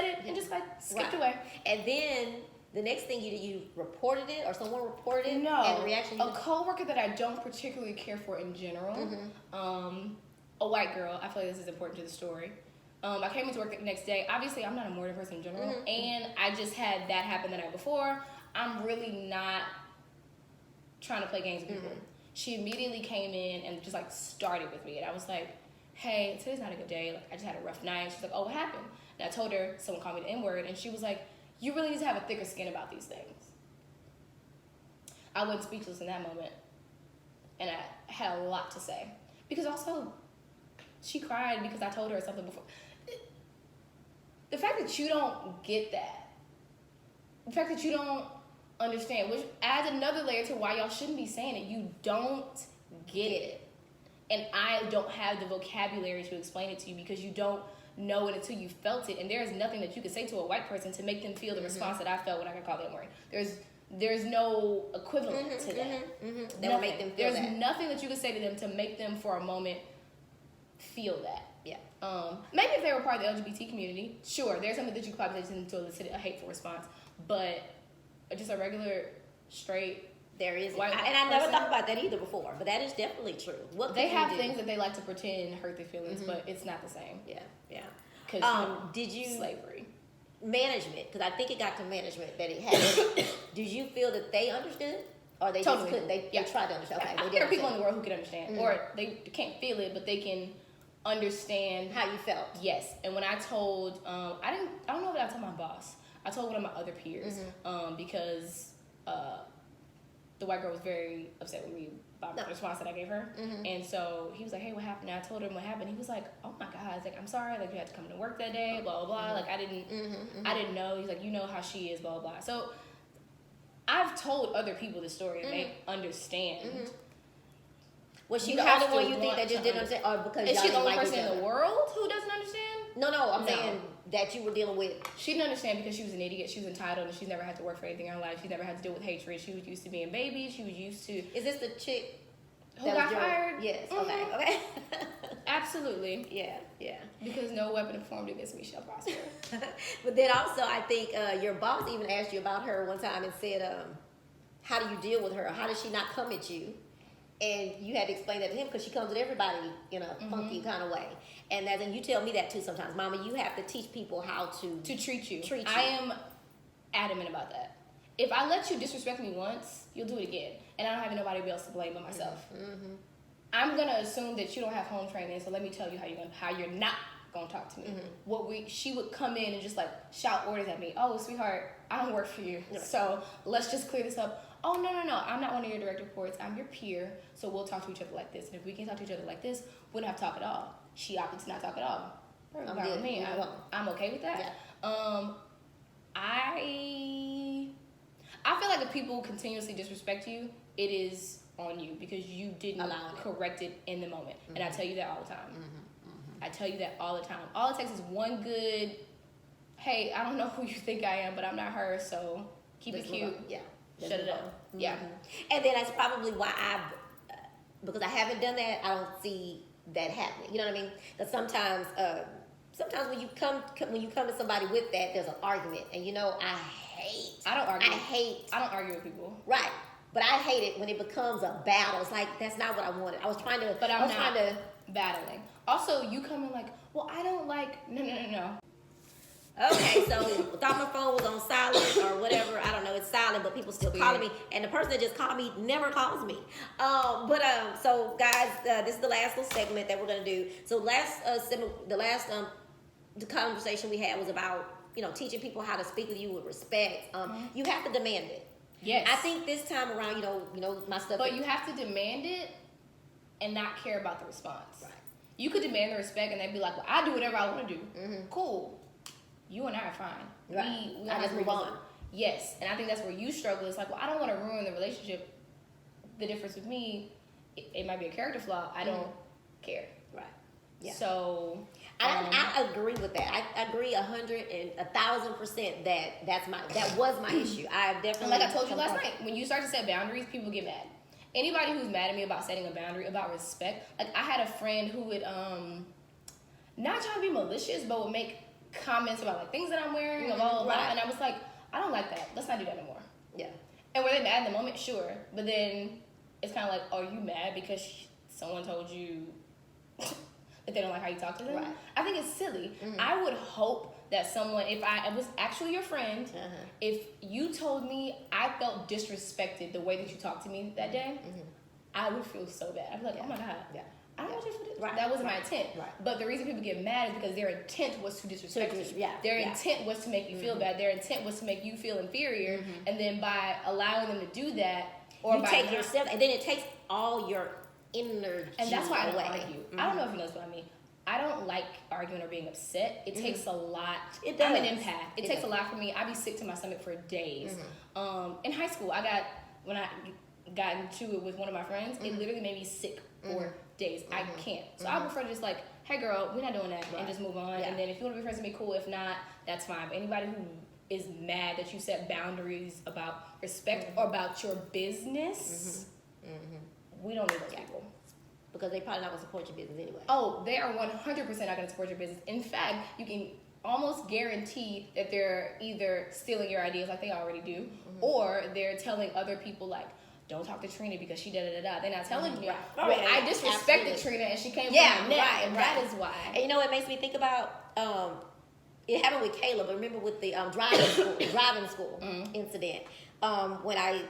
it and just skipped away. And then the next thing you reported it, or someone reported it. No, and the reaction. A coworker that I don't particularly care for in general. A white girl. I feel like this is important to the story. I came into work the next day. Obviously, I'm not a morning person in general, and I just had that happen the night before. I'm really not trying to play games with people. She immediately came in and just started with me, and I was like, "Hey, today's not a good day. I just had a rough night." She's like, "Oh, what happened?" And I told her someone called me the N-word, and she was like, "You really need to have a thicker skin about these things." I went speechless in that moment, and I had a lot to say because also she cried because I told her something before. The fact that you don't get that, the fact that you don't understand, which adds another layer to why y'all shouldn't be saying it. You don't get it. And I don't have the vocabulary to explain it to you because you don't know it until you felt it. And there is nothing that you can say to a white person to make them feel the response that I felt when I got called the N-word. There's no equivalent to that. That will make them feel There's nothing that you can say to them to make them for a moment feel that. Yeah. Maybe if they were part of the LGBT community, sure, there's something that you could probably say to them to elicit a hateful response. But just a regular, straight, there is, white and I never thought about that either before, but that is definitely true. What they have things that they like to pretend hurt their feelings, but it's not the same. Yeah. Because did you slavery management? Because I think it got to management that it had. Did you feel that they understood, or they just couldn't? They tried to understand. Okay, there are people in the world who can understand, or they can't feel it, but they can understand how you felt. Yes, and when I told, I don't know if I told my boss. I told one of my other peers because the white girl was very upset with me about the response that I gave her. And so he was like, "Hey, what happened?" And I told him what happened. He was like, "Oh my God." He's like, "I'm sorry. You had to come to work that day, blah, blah, blah. I didn't know." He's like, "You know how she is, blah, blah." So I've told other people this story and they understand. Was she the only one you think that just didn't understand? Or because is she the only like person in the world who doesn't understand? No, I'm saying that you were dealing with. She didn't understand because she was an idiot. She was entitled, and she's never had to work for anything in her life. She never had to deal with hatred. She was used to being baby. She was used to. Is this the chick who got fired? Yes. Okay. Absolutely. Yeah. Because no weapon formed against me shall prosper. But then also, I think your boss even asked you about her one time and said, "How do you deal with her? How does she not come at you?" And you had to explain that to him because she comes at everybody in a funky kind of way. And then you tell me that too sometimes, Mama. You have to teach people how to treat you. Treat you. I am adamant about that. If I let you disrespect me once, you'll do it again, and I don't have nobody else to blame but myself. I'm gonna assume that you don't have home training, so let me tell you how you're not gonna talk to me. She would come in and just shout orders at me. "Oh, sweetheart, I don't work for you, so let's just clear this up." "Oh, no, I'm not one of your direct reports. I'm your peer, so we'll talk to each other like this. And if we can talk to each other like this, we don't have to talk at all." She opted to not talk at all. I'm okay with that. Yeah. I feel like if people continuously disrespect you, it is on you because you didn't correct it in the moment. And I tell you that all the time. I tell you that all the time. All it takes is one good, "Hey, I don't know who you think I am, but I'm not her, so keep it cute." Yeah. Shut it up. Yeah. And then that's probably why because I haven't done that, I don't see that happening. You know what I mean? Because sometimes when you come to somebody with that, there's an argument, and I don't argue. I don't argue with people. Right. But I hate it when it becomes a battle. It's like, that's not what I wanted. I was trying to... But I'm not battling. Also, you come in "Well, I don't like..." No. Okay, so thought my phone was on silent or whatever. I don't know. It's silent, but people still calling me. And the person that just called me never calls me. So guys, this is the last little segment that we're going to do. So the conversation we had was about, teaching people how to speak with you with respect. You have to demand it. Yes. I think this time around, my stuff. But you have to demand it and not care about the response. Right. You could demand the respect, and they'd be like, "Well, I do whatever I want to do." Cool. You and I are fine. Right. We I just move on. Yes, and I think that's where you struggle. It's like, well, I don't want to ruin the relationship. The difference with me, it might be a character flaw. I don't care. Right. Yeah. So I agree with that. I agree 1,000% that was my issue. I definitely. And like I told you last night, when you start to set boundaries, people get mad. Anybody who's mad at me about setting a boundary, about respect, like I had a friend who would not trying to be malicious, but would make comments about like things that I'm wearing, blah, blah, blah, right. and I was like, I don't like that. Let's not do that anymore. Yeah. And were they mad in the moment? Sure, but then it's kind of like, are you mad because someone told you that they don't like how you talk to them? Right. I think it's silly. I would hope that someone, if I was actually your friend, if you told me I felt disrespected the way that you talked to me that day, I would feel so bad. I'd be like, oh my God. Yeah. I don't want you to do this. Right. That wasn't my intent. Right. But the reason people get mad is because their intent was to disrespect you. Yeah. Their intent was to make you feel bad. Their intent was to make you feel inferior. And then by allowing them to do that, or you by take yourself, and then it takes all your energy. and that's why I don't away. argue. I don't know if you know what I mean. I don't like arguing or being upset. It takes a lot. It does. I'm an empath. It takes does. a lot for me. I'd be sick to my stomach for days. In high school, when I got into it with one of my friends, it literally made me sick for days. I can't. So I prefer to just like, hey girl, we're not doing that, and just move on. Yeah. And then if you want to be friends with me, cool. If not, that's fine. But anybody who is mad that you set boundaries about respect or about your business, we don't need those people. Because they probably not going to support your business anyway. Oh, they are 100% not going to support your business. In fact, you can almost guarantee that they're either stealing your ideas like they already do, or they're telling other people like, don't talk to Trina because she da-da-da-da. They're not telling you, well, I disrespected Trina and she came from my neck, and that is why. And you know, it makes me think about, it happened with Kayla, but remember with the driving school incident, when I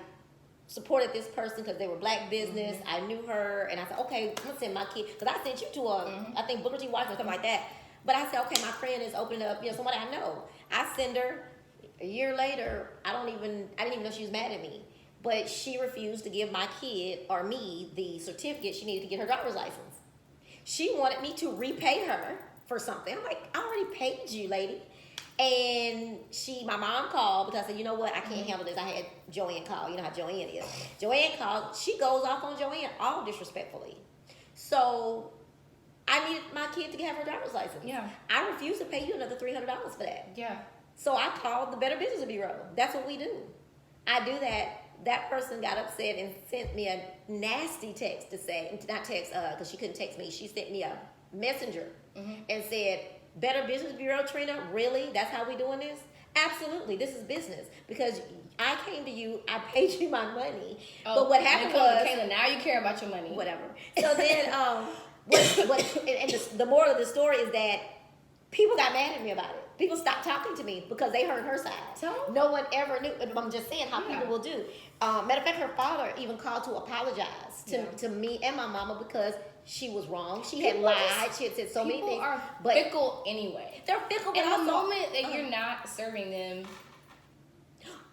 supported this person because they were black business. I knew her, and I said, okay, I'm gonna send my kid, because I sent you to I think Booker T. Washington or something like that. But I said, okay, my friend is opening up, somebody I know. I send her. A year later, I didn't even know she was mad at me. But she refused to give my kid or me the certificate she needed to get her driver's license. She wanted me to repay her for something. I'm like, I already paid you, lady. And my mom called because I said, you know what, I can't handle this. I had Joanne call. You know how Joanne is. Joanne called. She goes off on Joanne, all disrespectfully. So I needed my kid to have her driver's license. Yeah. I refused to pay you another $300 for that. Yeah. So I called the Better Business Bureau. That's what we do. I do that. That person got upset and sent me a nasty text to say, not text, because she couldn't text me. She sent me a messenger and said, Better Business Bureau, Trina, really? That's how we doing this? Absolutely, this is business. Because I came to you, I paid you my money. But what happened was... Kayla, now you care about your money. Whatever. So then, the moral of the story is that people got mad at me about it. People stopped talking to me because they heard her side. So? No one ever knew. I'm just saying how people will do. Matter of fact, her father even called to apologize to me and my mama because she was wrong. She had lied. She had said so many things. People are fickle anyway. They're fickle. But in the also, moment that you're not serving them.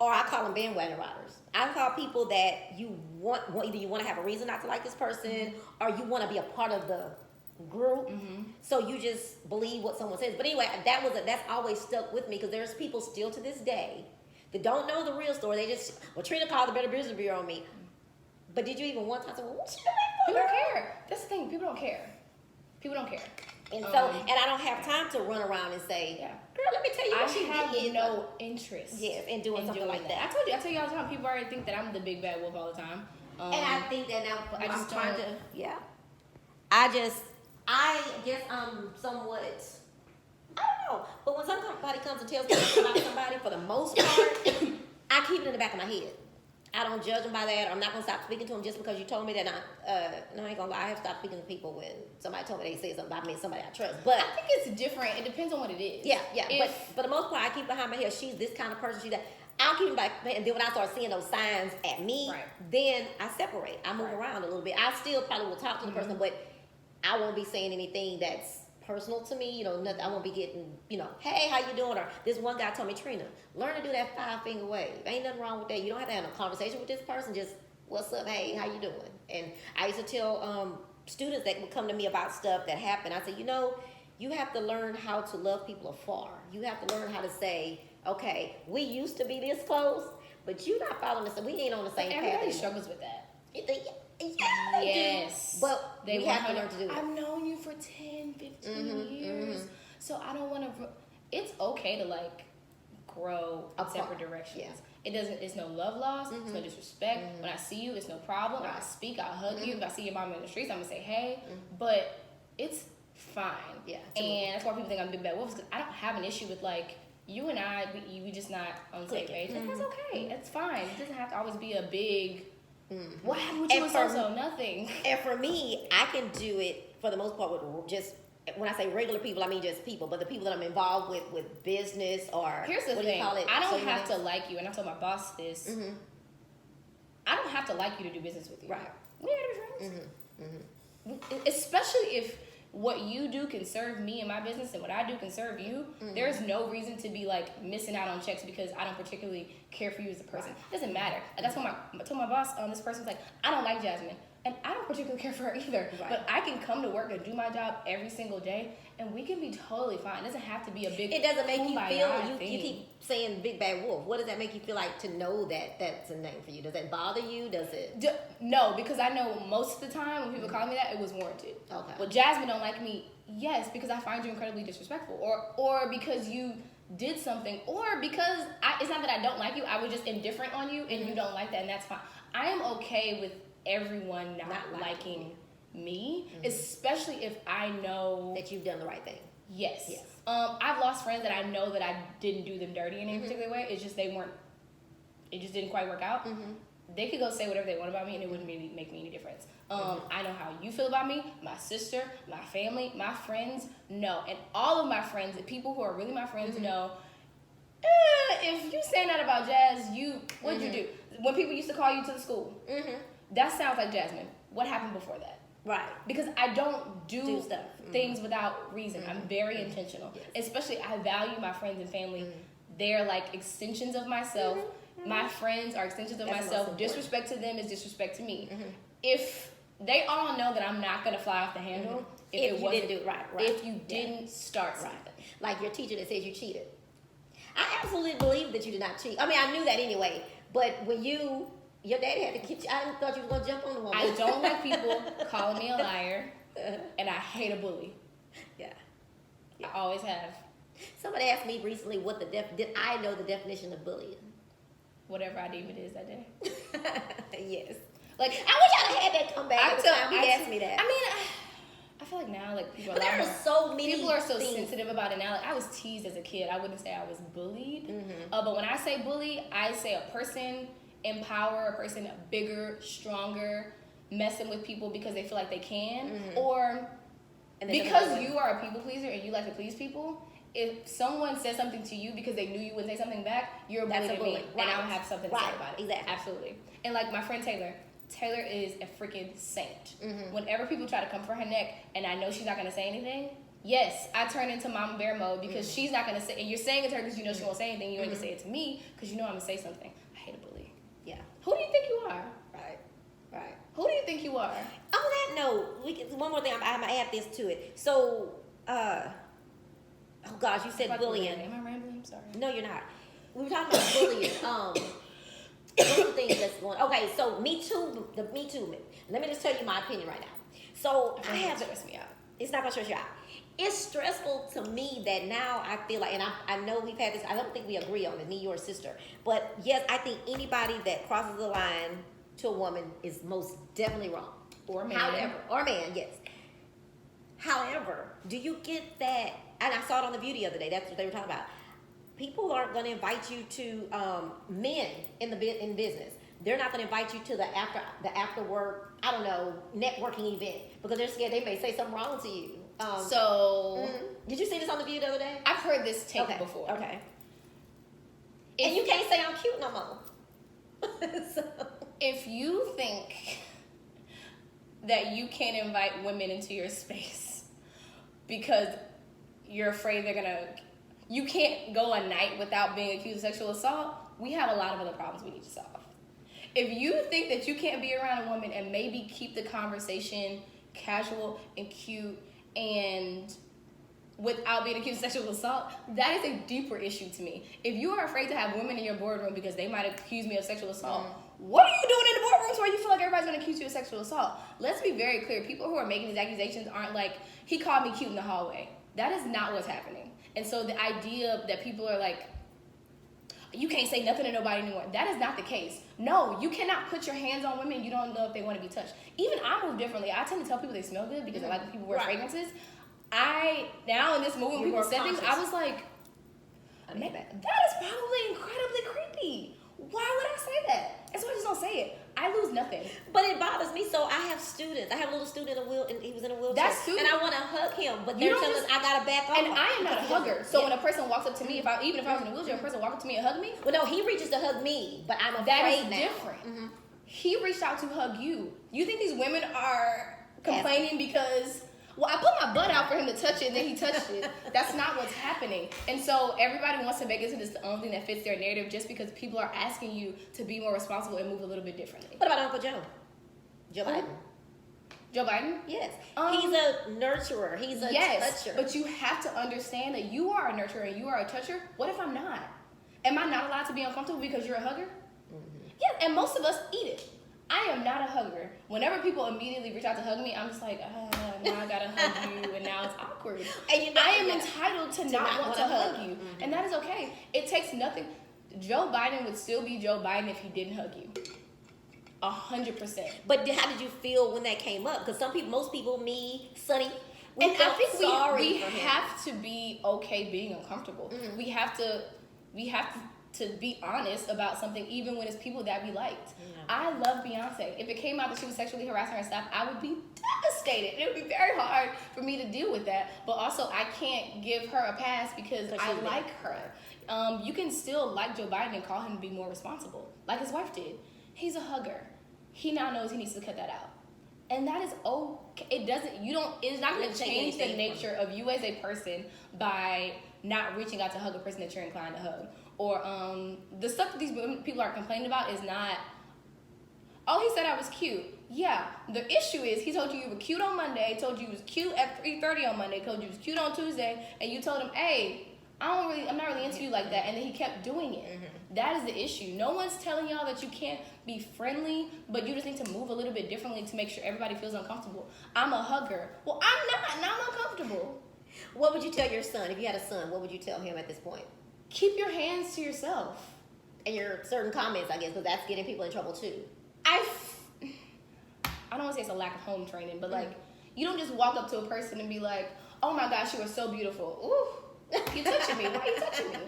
Or I call them bandwagon riders. I call people that you want either you want to have a reason not to like this person or you want to be a part of the group, so you just believe what someone says. But anyway, that's always stuck with me because there's people still to this day that don't know the real story. They just, Trina called the Better Business Bureau on me. But did you even one time say, well, what's she doing for? People don't care. That's the thing. People don't care. People don't care. And so, and I don't have time to run around and say, girl, let me tell you what she did. I have no interest. Yes, in doing something like that. I tell you all the time. People already think that I'm the big bad wolf all the time. And I think that now I'm trying to, I guess I'm somewhat, I don't know. But when somebody comes and tells me about somebody, for the most part, I keep it in the back of my head. I don't judge them by that. I'm not going to stop speaking to them just because you told me that. No, I ain't going to lie. I have stopped speaking to people when somebody told me they said something about me, somebody I trust. But I think it's different. It depends on what it is. Yeah. But for the most part, I keep behind my head. She's this kind of person. She's that. I'll keep it back. And then when I start seeing those signs at me, then I separate. I move around a little bit. I still probably will talk to the person, but I won't be saying anything that's personal to me, nothing. I won't be getting, hey, how you doing? Or this one guy told me, Trina, learn to do that 5-finger wave. Ain't nothing wrong with that. You don't have to have a conversation with this person. Just, what's up? Hey, how you doing? And I used to tell students that would come to me about stuff that happened. I said, you know, you have to learn how to love people afar. You have to learn how to say, okay, we used to be this close, but you're not following us, so we ain't on the same path. Everybody struggles with that. Yeah, they Yes. do. But we have to learn to do it. I've known you for 10, 15 years, so I don't want to. It's okay to like grow in separate directions. Yeah. It's no love loss, it's no disrespect. When I see you, it's no problem. I'll speak, I'll hug you. If I see your mom in the streets, I'm gonna say hey. But it's fine. Yeah. And that's why people think I'm big bad wolves, because I don't have an issue with like you and I, we just not on the same page. That's okay. It's fine. It doesn't have to always be a big what happened with you and so nothing. And for me, I can do it for the most part with just, when I say regular people, I mean just people, but the people that I'm involved with business or here's the what thing. do you call it? I don't have to like you, and I told my boss this. I don't have to like you to do business with you. Right. We gotta be friends. Especially if what you do can serve me and my business, and what I do can serve you. There's no reason to be like missing out on checks because I don't particularly care for you as a person. It doesn't matter. Like that's what I told my boss. This person was like, I don't like Jasmine. And I don't particularly care for her either. Right. But I can come to work and do my job every single day, and we can be totally fine. It doesn't have to be a big. It doesn't make you feel. You keep saying big bad wolf. What does that make you feel like to know that that's a name for you? Does that bother you? Does it? No, because I know most of the time when people call me that, it was warranted. Okay. Well, Jasmine don't like me. Yes, because I find you incredibly disrespectful, or because you did something, or because it's not that I don't like you. I was just indifferent on you, and you don't like that, and that's fine. I am okay with everyone not liking me, especially if I know that you've done the right thing. Yes. I've lost friends that I know that I didn't do them dirty in any particular way. It's just it just didn't quite work out. They could go say whatever they want about me, and it wouldn't really make me any difference. I know how you feel about me, my sister, my family, my friends know, and all of my friends, the people who are really my friends know. If you saying that about Jazz, what'd you do? When people used to call you to the school, that sounds like Jasmine. What happened before that? Right. Because I don't do stuff, things without reason. I'm very intentional. Especially, I value my friends and family. They're like extensions of myself. My friends are extensions of myself. Disrespect to them is disrespect to me. If they all know that I'm not going to fly off the handle if you didn't do it right. If you didn't start something. Like your teacher that says you cheated. I absolutely believe that you did not cheat. I mean, I knew that anyway. But when your daddy had to kick you, I thought you were going to jump on the woman. I don't like people calling me a liar, and I hate a bully. Yeah. I always have. Somebody asked me recently did I know the definition of bullying? Whatever I deem it is that day. Yes. Like, I wish I'd have had that come back at the time he asked me that. I mean, I feel like now, like, people people are so sensitive about it now. Like, I was teased as a kid. I wouldn't say I was bullied. But when I say bully, I say a person in power, a person bigger, stronger, messing with people because they feel like they can, or because you are a people pleaser and you like to please people. If someone says something to you because they knew you wouldn't say something back, you're a bully to me, and I don't have something to say about it. Exactly. Absolutely. And like my friend Taylor is a freaking saint. Whenever people try to come for her neck and I know she's not going to say anything, yes, I turn into mama bear mode because she's not going to say, and you're saying it to her because you know she won't say anything, you ain't going to say it to me because you know I'm going to say something. I hate a bully. Yeah. Who do you think you are? Right. Who do you think you are? On that note, one more thing, I'm going to add this to it. So, oh gosh, you said bullying. Am I rambling? I'm sorry. No, you're not. We were talking about bullying. One of the things that's going. Okay, so Me Too, the Me Too movement. Let me just tell you my opinion right now. So I have stress me out. It's not gonna stress you out. It's stressful to me that now I feel like, and I know we've had this. I don't think we agree on it, me, your sister. But yes, I think anybody that crosses the line to a woman is most definitely wrong. Or a man. However, or a man, yes. However, do you get that? And I saw it on The View the other day. That's what they were talking about. People aren't going to invite you to men in business. They're not going to invite you to the after work, I don't know, networking event because they're scared they may say something wrong to you. Did you see this on The View the other day? I've heard this take before. Okay. And you can't say I'm cute no more. So. If you think that you can't invite women into your space because you're afraid you can't go a night without being accused of sexual assault, we have a lot of other problems we need to solve. If you think that you can't be around a woman and maybe keep the conversation casual and cute and without being accused of sexual assault, that is a deeper issue to me. If you are afraid to have women in your boardroom because they might accuse me of sexual assault, what are you doing in the boardrooms where you feel like everybody's going to accuse you of sexual assault? Let's be very clear. People who are making these accusations aren't like, he called me cute in the hallway. That is not what's happening. And so the idea that people are like, you can't say nothing to nobody anymore, that is not the case. No, you cannot put your hands on women you don't know if they want to be touched. Even I move differently. I tend to tell people they smell good because I like when people wear fragrances. Now in this movie when people said things, I was like, man, that is probably incredibly creepy. Why would I say that? And so I just don't say it. I lose nothing. But it bothers me. So I have students. I have a little student and he was in a wheelchair. That's student. And I want to hug him, but they're telling us I gotta back off. And I am not a hugger. So when a person walks up to me, even if I was in a wheelchair, a person walks up to me and hug me. Well, no, he reaches to hug me, but I'm afraid that is now. Different. He reached out to hug you. You think these women are complaining because, well, I put my butt out for him to touch it and then he touched it. That's not what's happening. And so everybody wants to make it into the only thing that fits their narrative just because people are asking you to be more responsible and move a little bit differently. What about Uncle Joe? Joe Biden. Joe Biden? Yes. He's a nurturer. He's a toucher. But you have to understand that you are a nurturer and you are a toucher. What if I'm not? Am I not allowed to be uncomfortable because you're a hugger? Yeah, and most of us eat it. I am not a hugger. Whenever people immediately reach out to hug me, I'm just like, now I gotta hug you, and now it's awkward. And I am entitled to not want to hug you, and that is okay. It takes nothing. Joe Biden would still be Joe Biden if he didn't hug you. 100%. But how did you feel when that came up? Because most people, me, Sonny, we and felt I think sorry we for him. have to be okay being uncomfortable. We have to be honest about something, even when it's people that we liked. I love Beyonce. If it came out that she was sexually harassing her staff, I would be devastated. It would be very hard for me to deal with that. But also, I can't give her a pass because I like her. You can still like Joe Biden and call him to be more responsible, like his wife did. He's a hugger. He now knows he needs to cut that out. And that is okay. It's not going to change the nature of you as a person by not reaching out to hug a person that you're inclined to hug. Or the stuff that these people are complaining about is not, oh, he said I was cute. Yeah, the issue is he told you were cute on Monday, told you was cute at 3:30 on Monday, told you was cute on Tuesday, and you told him, hey, I'm not really into you like that, and then he kept doing it. That is the issue. No one's telling y'all that you can't be friendly, but you just need to move a little bit differently to make sure everybody feels uncomfortable. I'm a hugger. Well, I'm not, and I'm uncomfortable. What would you tell your son, if you had a son, what would you tell him at this point? Keep your hands to yourself. And your certain comments, I guess, because that's getting people in trouble too. I don't want to say it's a lack of home training, but like, you don't just walk up to a person and be like, oh my gosh, you are so beautiful. Ooh, you're touching me. Why are you touching me?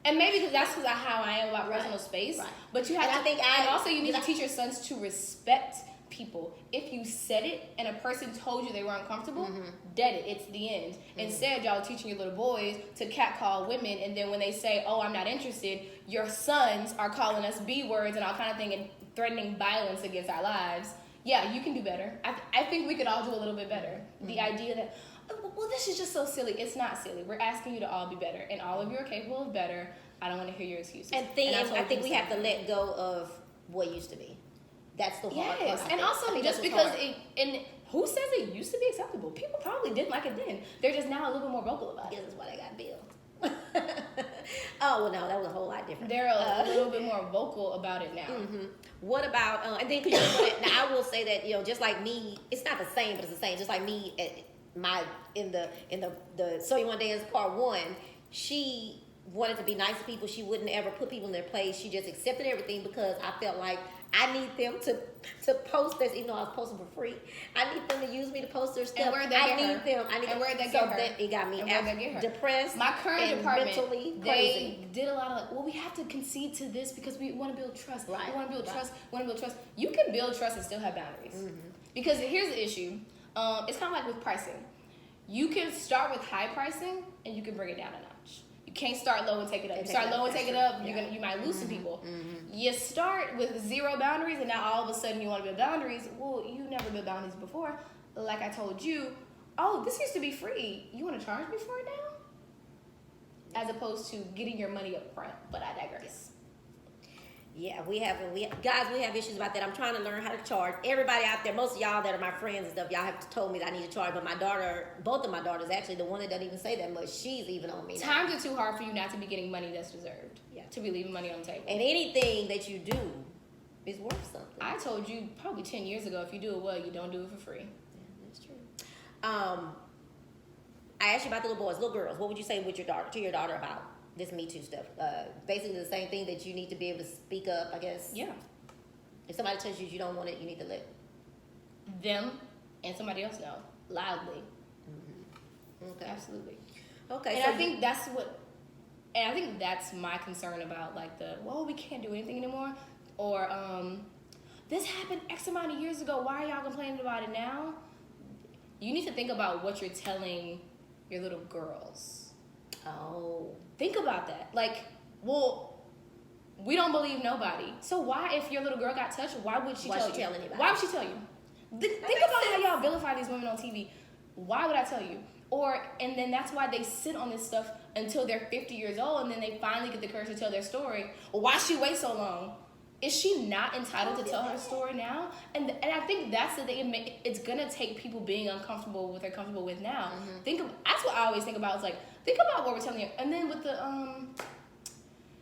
And maybe that's how I am about personal space. Right. But you have to, you need to teach your sons to respect people. If you said it and a person told you they were uncomfortable, dead it. It's the end. Instead, y'all are teaching your little boys to catcall women, and then when they say, oh, I'm not interested, your sons are calling us B words and all kind of thing and threatening violence against our lives. Yeah, you can do better. I think we could all do a little bit better. The idea that, well, this is just so silly. It's not silly. We're asking you to all be better, and all of you are capable of better. I don't want to hear your excuses. I think we have to let go of what used to be. That's the hard part. And also, just because who says it used to be acceptable? People probably didn't like it then. They're just now a little bit more vocal about it. I guess that's why they got billed. Oh, well, no, that was a whole lot different. They're a little bit more vocal about it now. What about, and then, now I will say that, just like me, it's not the same, but it's the same. Just like me, in the So You Want to Dance Part 1, she wanted to be nice to people. She wouldn't ever put people in their place. She just accepted everything because I felt like I need them to post this, even though I was posting for free. I need them to use me to post their stuff. And where'd that get her? And where'd that get her? It got me depressed. My current department, mentally they crazy. did a lot of we have to concede to this because we want to build trust. Right. We want to build trust. We want to build trust. You can build trust and still have boundaries. Because here's the issue. It's kind of like with pricing. You can start with high pricing and you can bring it down a notch. You can't start low and take it up. You start low and take it up, you might lose some people. You start with zero boundaries, and now all of a sudden you want to build boundaries. Well, you never built boundaries before. Like I told you, oh, this used to be free. You want to charge me for it now? As opposed to getting your money up front. But I digress. Yeah, guys, we have issues about that. I'm trying to learn how to charge. Everybody out there, most of y'all that are my friends and stuff, y'all have told me that I need to charge. But my daughter, both of my daughters, actually, the one that doesn't even say that much, she's even on me now. Times are too hard for you not to be getting money that's deserved. Yeah. To be leaving money on the table. And anything that you do is worth something. I told you probably 10 years ago, if you do it well, you don't do it for free. Yeah, that's true. I asked you about the little boys, little girls. What would you say to your daughter about this Me Too stuff? Basically the same thing, that you need to be able to speak up, I guess. Yeah. If somebody tells you don't want it, you need to let them and somebody else know loudly. Mm-hmm. Okay. Absolutely. Okay. And I think that's my concern about like we can't do anything anymore, or this happened X amount of years ago. Why are y'all complaining about it now? You need to think about what you're telling your little girls. Oh. Think about that. Like, we don't believe nobody. So why, if your little girl got touched, why would she tell you? Anybody? Why would she tell you? Think about how y'all vilify these women on TV. Why would I tell you? And then that's why they sit on this stuff until they're 50 years old, and then they finally get the courage to tell their story. Why she wait so long? Is she not entitled to tell her story now? And I think that's the thing. It's gonna take people being uncomfortable with what they're comfortable with now. Mm-hmm. That's what I always think about. It's like, think about what we're telling you. And then with the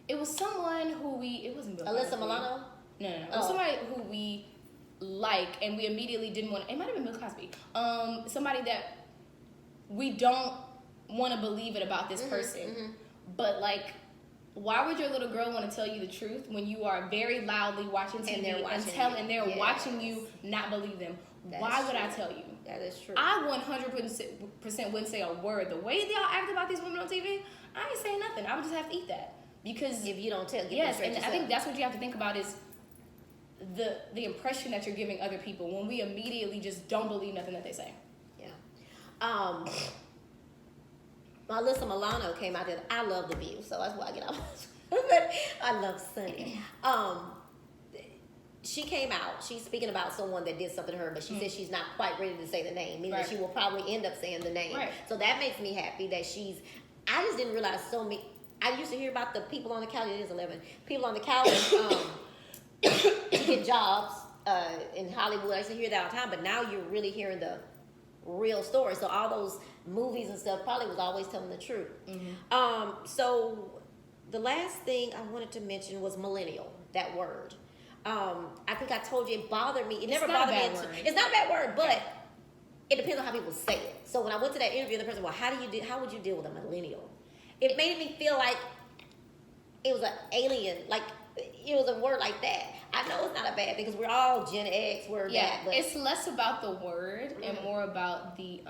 it was someone who it wasn't Bill Alyssa Cosby. Milano? No. It was somebody who we like, and we immediately didn't want. It might have been Bill Cosby. Somebody that we don't want to believe it about this person, but like. Why would your little girl want to tell you the truth when you are very loudly watching TV and they're watching you not believe them? Why would I tell you? That is true. I 100% wouldn't say a word. The way y'all act about these women on TV, I ain't saying nothing. I would just have to eat that. Because if you don't tell, and I think that's what you have to think about is the impression that you're giving other people when we immediately just don't believe nothing that they say. Yeah. Alyssa Milano came out there. I love The View, so that's why I get off. I love Sunny. She came out. She's speaking about someone that did something to her, but she said she's not quite ready to say the name, meaning that she will probably end up saying the name. Right. So that makes me happy that I just didn't realize so many. I used to hear about the people on the couch. It is 11 people on the couch to get jobs in Hollywood. I used to hear that all the time, but now you're really hearing the real story. So all those movies and stuff probably was always telling the truth. So the last thing I wanted to mention was millennial, that word. I think I told you it bothered me. It never bothered me. It's not a bad word, but it depends on how people say it. So when I went to that interview, the person, how would you deal with a millennial? It made me feel like it was an alien, like it was a word like that. I know it's not a bad thing because we're all Gen X, that. But it's less about the word and more about the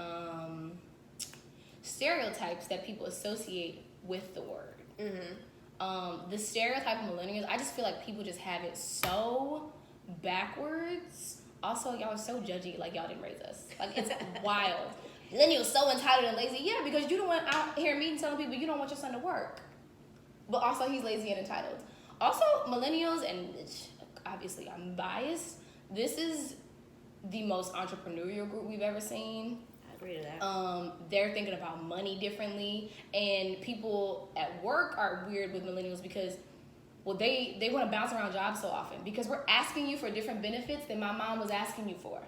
stereotypes that people associate with the word. The stereotype of millennials, I just feel like people just have it so backwards. Also, y'all are so judgy, like y'all didn't raise us. Like, it's wild. Millennials so entitled and lazy. Yeah, because you don't want out here meeting telling people you don't want your son to work. But also he's lazy and entitled. Also, millennials, and obviously I'm biased, this is the most entrepreneurial group we've ever seen. I agree to that. They're thinking about money differently, and people at work are weird with millennials because, they want to bounce around jobs so often because we're asking you for different benefits than my mom was asking you for.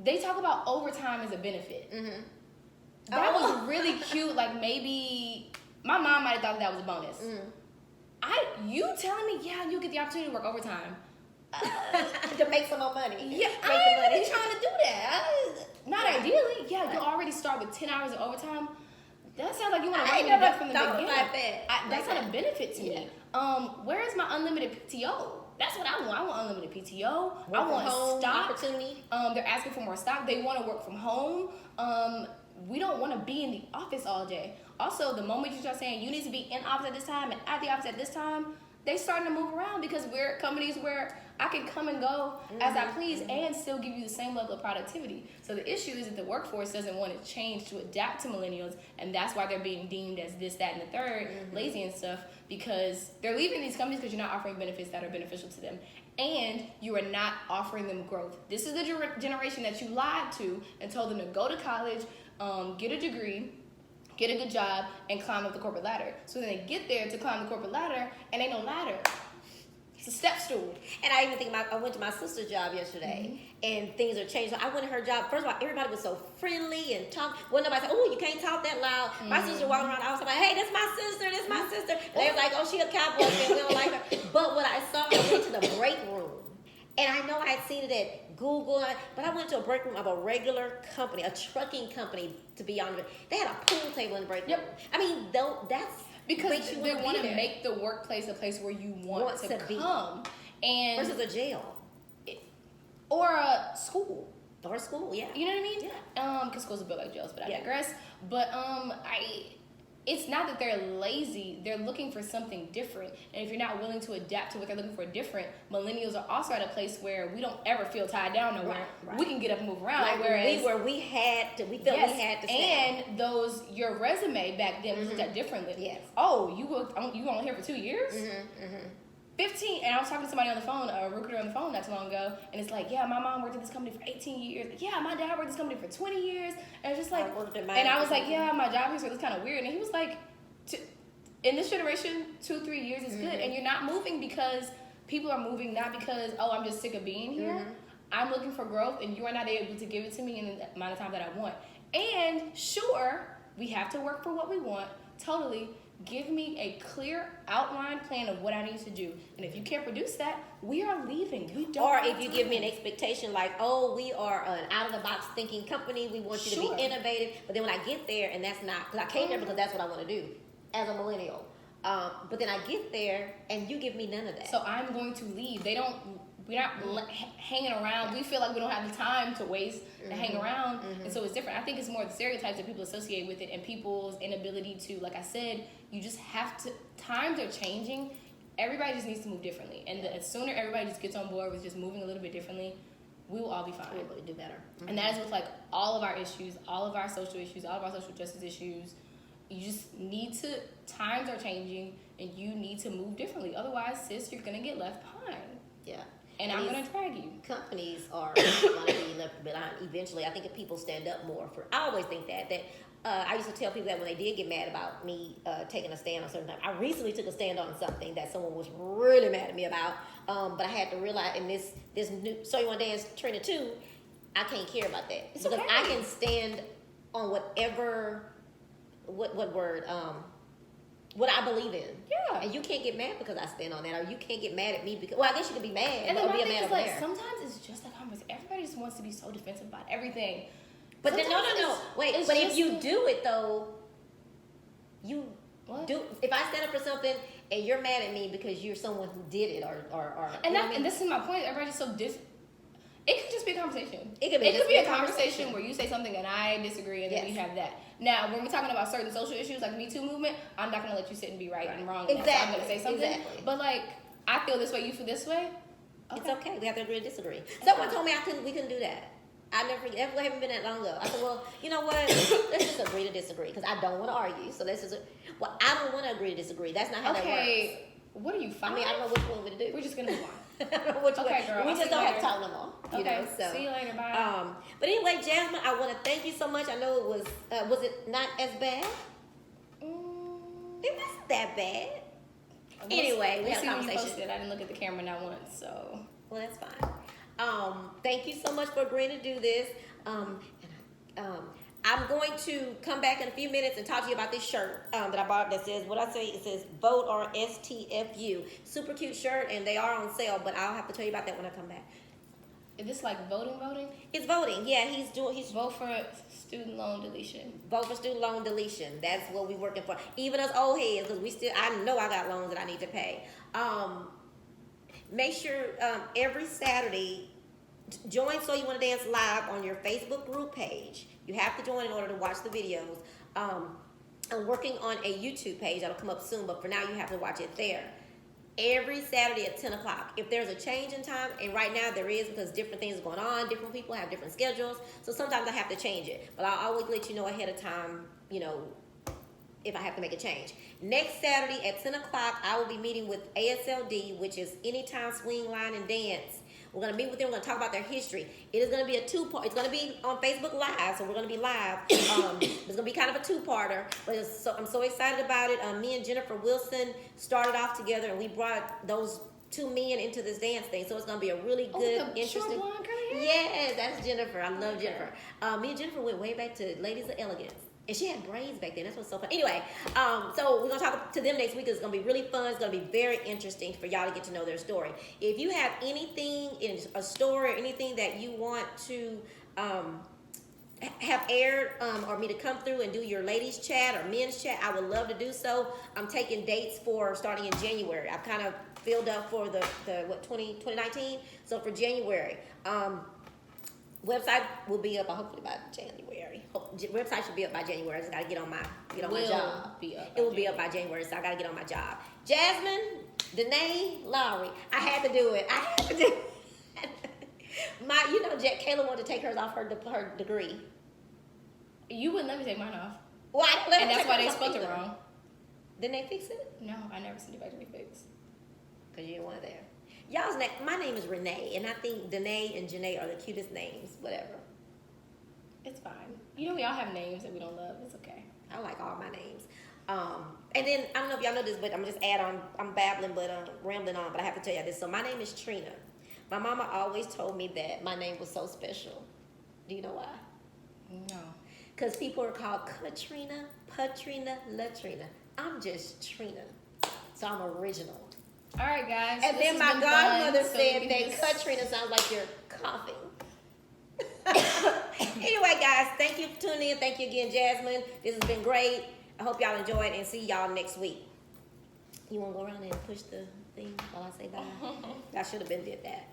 They talk about overtime as a benefit. That was really cute. Like, maybe my mom might have thought that was a bonus. You telling me, you get the opportunity to work overtime. To make some more money. Yeah, I ain't trying to do that. Not ideally. Yeah, you'll already start with 10 hours of overtime. That sounds like you want to run it from the beginning. That's not a benefit to me. Where is my unlimited PTO? That's what I want. I want unlimited PTO. I want stock. Opportunity. They're asking for more stock. They want to work from home. We don't want to be in the office all day. Also, the moment you start saying you need to be in office at this time and at the office at this time, they starting to move around because we're companies where I can come and go as I please and still give you the same level of productivity. So the issue is that the workforce doesn't want to change to adapt to millennials, and that's why they're being deemed as this, that, and the third, lazy and stuff, because they're leaving these companies because you're not offering benefits that are beneficial to them, and you are not offering them growth. This is the generation that you lied to and told them to go to college, get a degree, get a good job, and climb up the corporate ladder. So then they get there to climb the corporate ladder, and ain't no ladder. It's a step stool. And I even think I went to my sister's job yesterday, and things are changed. So I went to her job. First of all, everybody was so friendly and talk. Well, nobody said, "Oh, you can't talk that loud." My sister walking around. I was like, "Hey, that's my sister. That's my sister." And they was like, "Oh, she a cowboy fan. We don't like her." But what I saw, I went to the break room, and I know I had seen it at Google, but I went to a break room of a regular company, a trucking company. To be honest, they had a pool table in the break room. I mean, though that's. Because they want to make the workplace a place where you want to come. And versus a jail. Or a school. Or a school, yeah. You know what I mean? Yeah. Because schools are built like jails, but I digress. But it's not that they're lazy. They're looking for something different. And if you're not willing to adapt to what they're looking for different, millennials are also at a place where we don't ever feel tied down nowhere. Right. We can get up and move around. Like whereas we felt we had to stand. And your resume back then was looked at differently. Yes. Oh, you only here for 2 years? 15, and I was talking to somebody on the phone, a recruiter on the phone not too long ago, and it's like, yeah, my mom worked at this company for 18 years. Yeah, my dad worked at this company for 20 years. And it's just like, and I was like, yeah, my job here was kind of weird. And he was like, in this generation, 2-3 years is good. And you're not moving because people are moving, not because, oh, I'm just sick of being here. I'm looking for growth, and you are not able to give it to me in the amount of time that I want. And sure, we have to work for what we want, totally. Give me a clear outline plan of what I need to do. And if you can't produce that, we are leaving. We don't. Or if you give me an expectation like, oh, we are an out-of-the-box thinking company. We want you to be innovative. But then when I get there, and that's not, because I came there because that's what I want to do as a millennial. But then I get there, and you give me none of that. So I'm going to leave. We're not hanging around. We feel like we don't have the time to waste to hang around. And so it's different. I think it's more the stereotypes that people associate with it and people's inability to, like I said, you just have to, times are changing. Everybody just needs to move differently. And the sooner everybody just gets on board with just moving a little bit differently, we will all be fine. We'll do better. And that is with like all of our issues, all of our social issues, all of our social justice issues. You just need to, times are changing and you need to move differently. Otherwise, sis, you're going to get left behind. Yeah. And I'm going to drag you. Companies are going to be left behind eventually. I think if people stand up more for, I always think that I used to tell people that when they did get mad about me taking a stand on certain time. I recently took a stand on something that someone was really mad at me about, but I had to realize in this new So You Want to Dance Trina 2, I can't care about that. It's because okay. I can stand on whatever, what word, what I believe in. Yeah. And you can't get mad because I stand on that, or you can't get mad at me because, well, I guess you can be mad, and but then be a thing man is, over like, there. sometimes it's just a conversation. Everybody just wants to be so defensive about everything. But then, no. Wait, but if you do it though, you what? do. If I stand up for something and you're mad at me because you're someone who did it, or and this is my point. Everybody's so It could just be a conversation. It could be a conversation where you say something and I disagree, and then we have that. Now, when we're talking about certain social issues like the Me Too movement, I'm not going to let you sit and be right and wrong. Exactly. So I'm going to say something. Exactly. But like, I feel this way, you feel this way. Okay. It's okay. We have to agree to disagree. Someone told me we couldn't do that. I haven't been that long ago. I said, well, you know what? Let's just agree to disagree because I don't want to argue. So let's just. Well, I don't want to agree to disagree. That's not how that works. What are you? I mean, I don't know what you want me to do. We're just gonna move on. I don't know what you want. Girl. We just don't have to talk no more. You know, so. See you later. Bye. But anyway, Jasmine, I want to thank you so much. I know it was it not as bad? It wasn't that bad. Anyway, we had a conversation. I didn't look at the camera not once, so. Well, that's fine. Thank you so much for agreeing to do this. I'm going to come back in a few minutes and talk to you about this shirt that I bought that says, what I say, it says vote or STFU. Super cute shirt, and they are on sale, but I'll have to tell you about that when I come back. Is this like voting? It's voting, yeah. He's vote for student loan deletion. Vote for student loan deletion. That's what we're working for. Even us old heads, because I know I got loans that I need to pay. Make sure every Saturday, join So You Want to Dance Live on your Facebook group page. You have to join in order to watch the videos. I'm working on a YouTube page that'll come up soon, but for now you have to watch it there. Every Saturday at 10 o'clock. If there's a change in time, and right now there is because different things are going on, different people have different schedules, so sometimes I have to change it. But I'll always let you know ahead of time, if I have to make a change. Next Saturday at 10 o'clock, I will be meeting with ASLD, which is Anytime Swing, Line, and Dance. We're gonna meet with them. We're gonna talk about their history. It is gonna be a two-part. It's gonna be on Facebook Live, so we're gonna be live. It's gonna be kind of a two-parter, but I'm so excited about it. Me and Jennifer Wilson started off together, and we brought those two men into this dance thing. So it's gonna be a really good, the interesting. short blonde curly hair? Yes, that's Jennifer. I love Jennifer. Me and Jennifer went way back to Ladies of Elegance. And she had braids back then. That's what's so fun. Anyway, so we're going to talk to them next week. It's going to be really fun. It's going to be very interesting for y'all to get to know their story. If you have anything in a story or anything that you want to have aired or me to come through and do your ladies chat or men's chat, I would love to do so. I'm taking dates for starting in January. I've kind of filled up for the 2019. So for January, website will be up hopefully by January. Website should be up by January. I just gotta get on my job. It will be up by January, so I gotta get on my job. Jasmine, Danae, Lowry. I had to do it. Kayla wanted to take hers off her degree. You wouldn't let me take mine off. Well, and that's why they spelled it wrong. Didn't they fix it? No, I never sent it back to be fixed. Because you didn't want it there. Y'all's name, my name is Renee, and I think Danae and Janae are the cutest names. Whatever. It's fine. You know we all have names that we don't love. It's okay. I like all my names. And then I don't know if y'all know this, but I'm just add on. I'm babbling, but rambling on. But I have to tell you this. So my name is Trina. My mama always told me that my name was so special. Do you know why? No. Because people are called Katrina, Patrina, Latrina. I'm just Trina. So I'm original. All right, guys. And then my godmother said that Katrina sounds like you're coughing. Anyway, guys, thank you for tuning in. Thank you again, Jasmine. This has been great. I hope y'all enjoyed and see y'all next week. You want to go around and push the thing while I say bye? I should have been did that.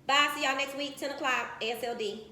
Bye. See y'all next week, 10 o'clock, ASLD.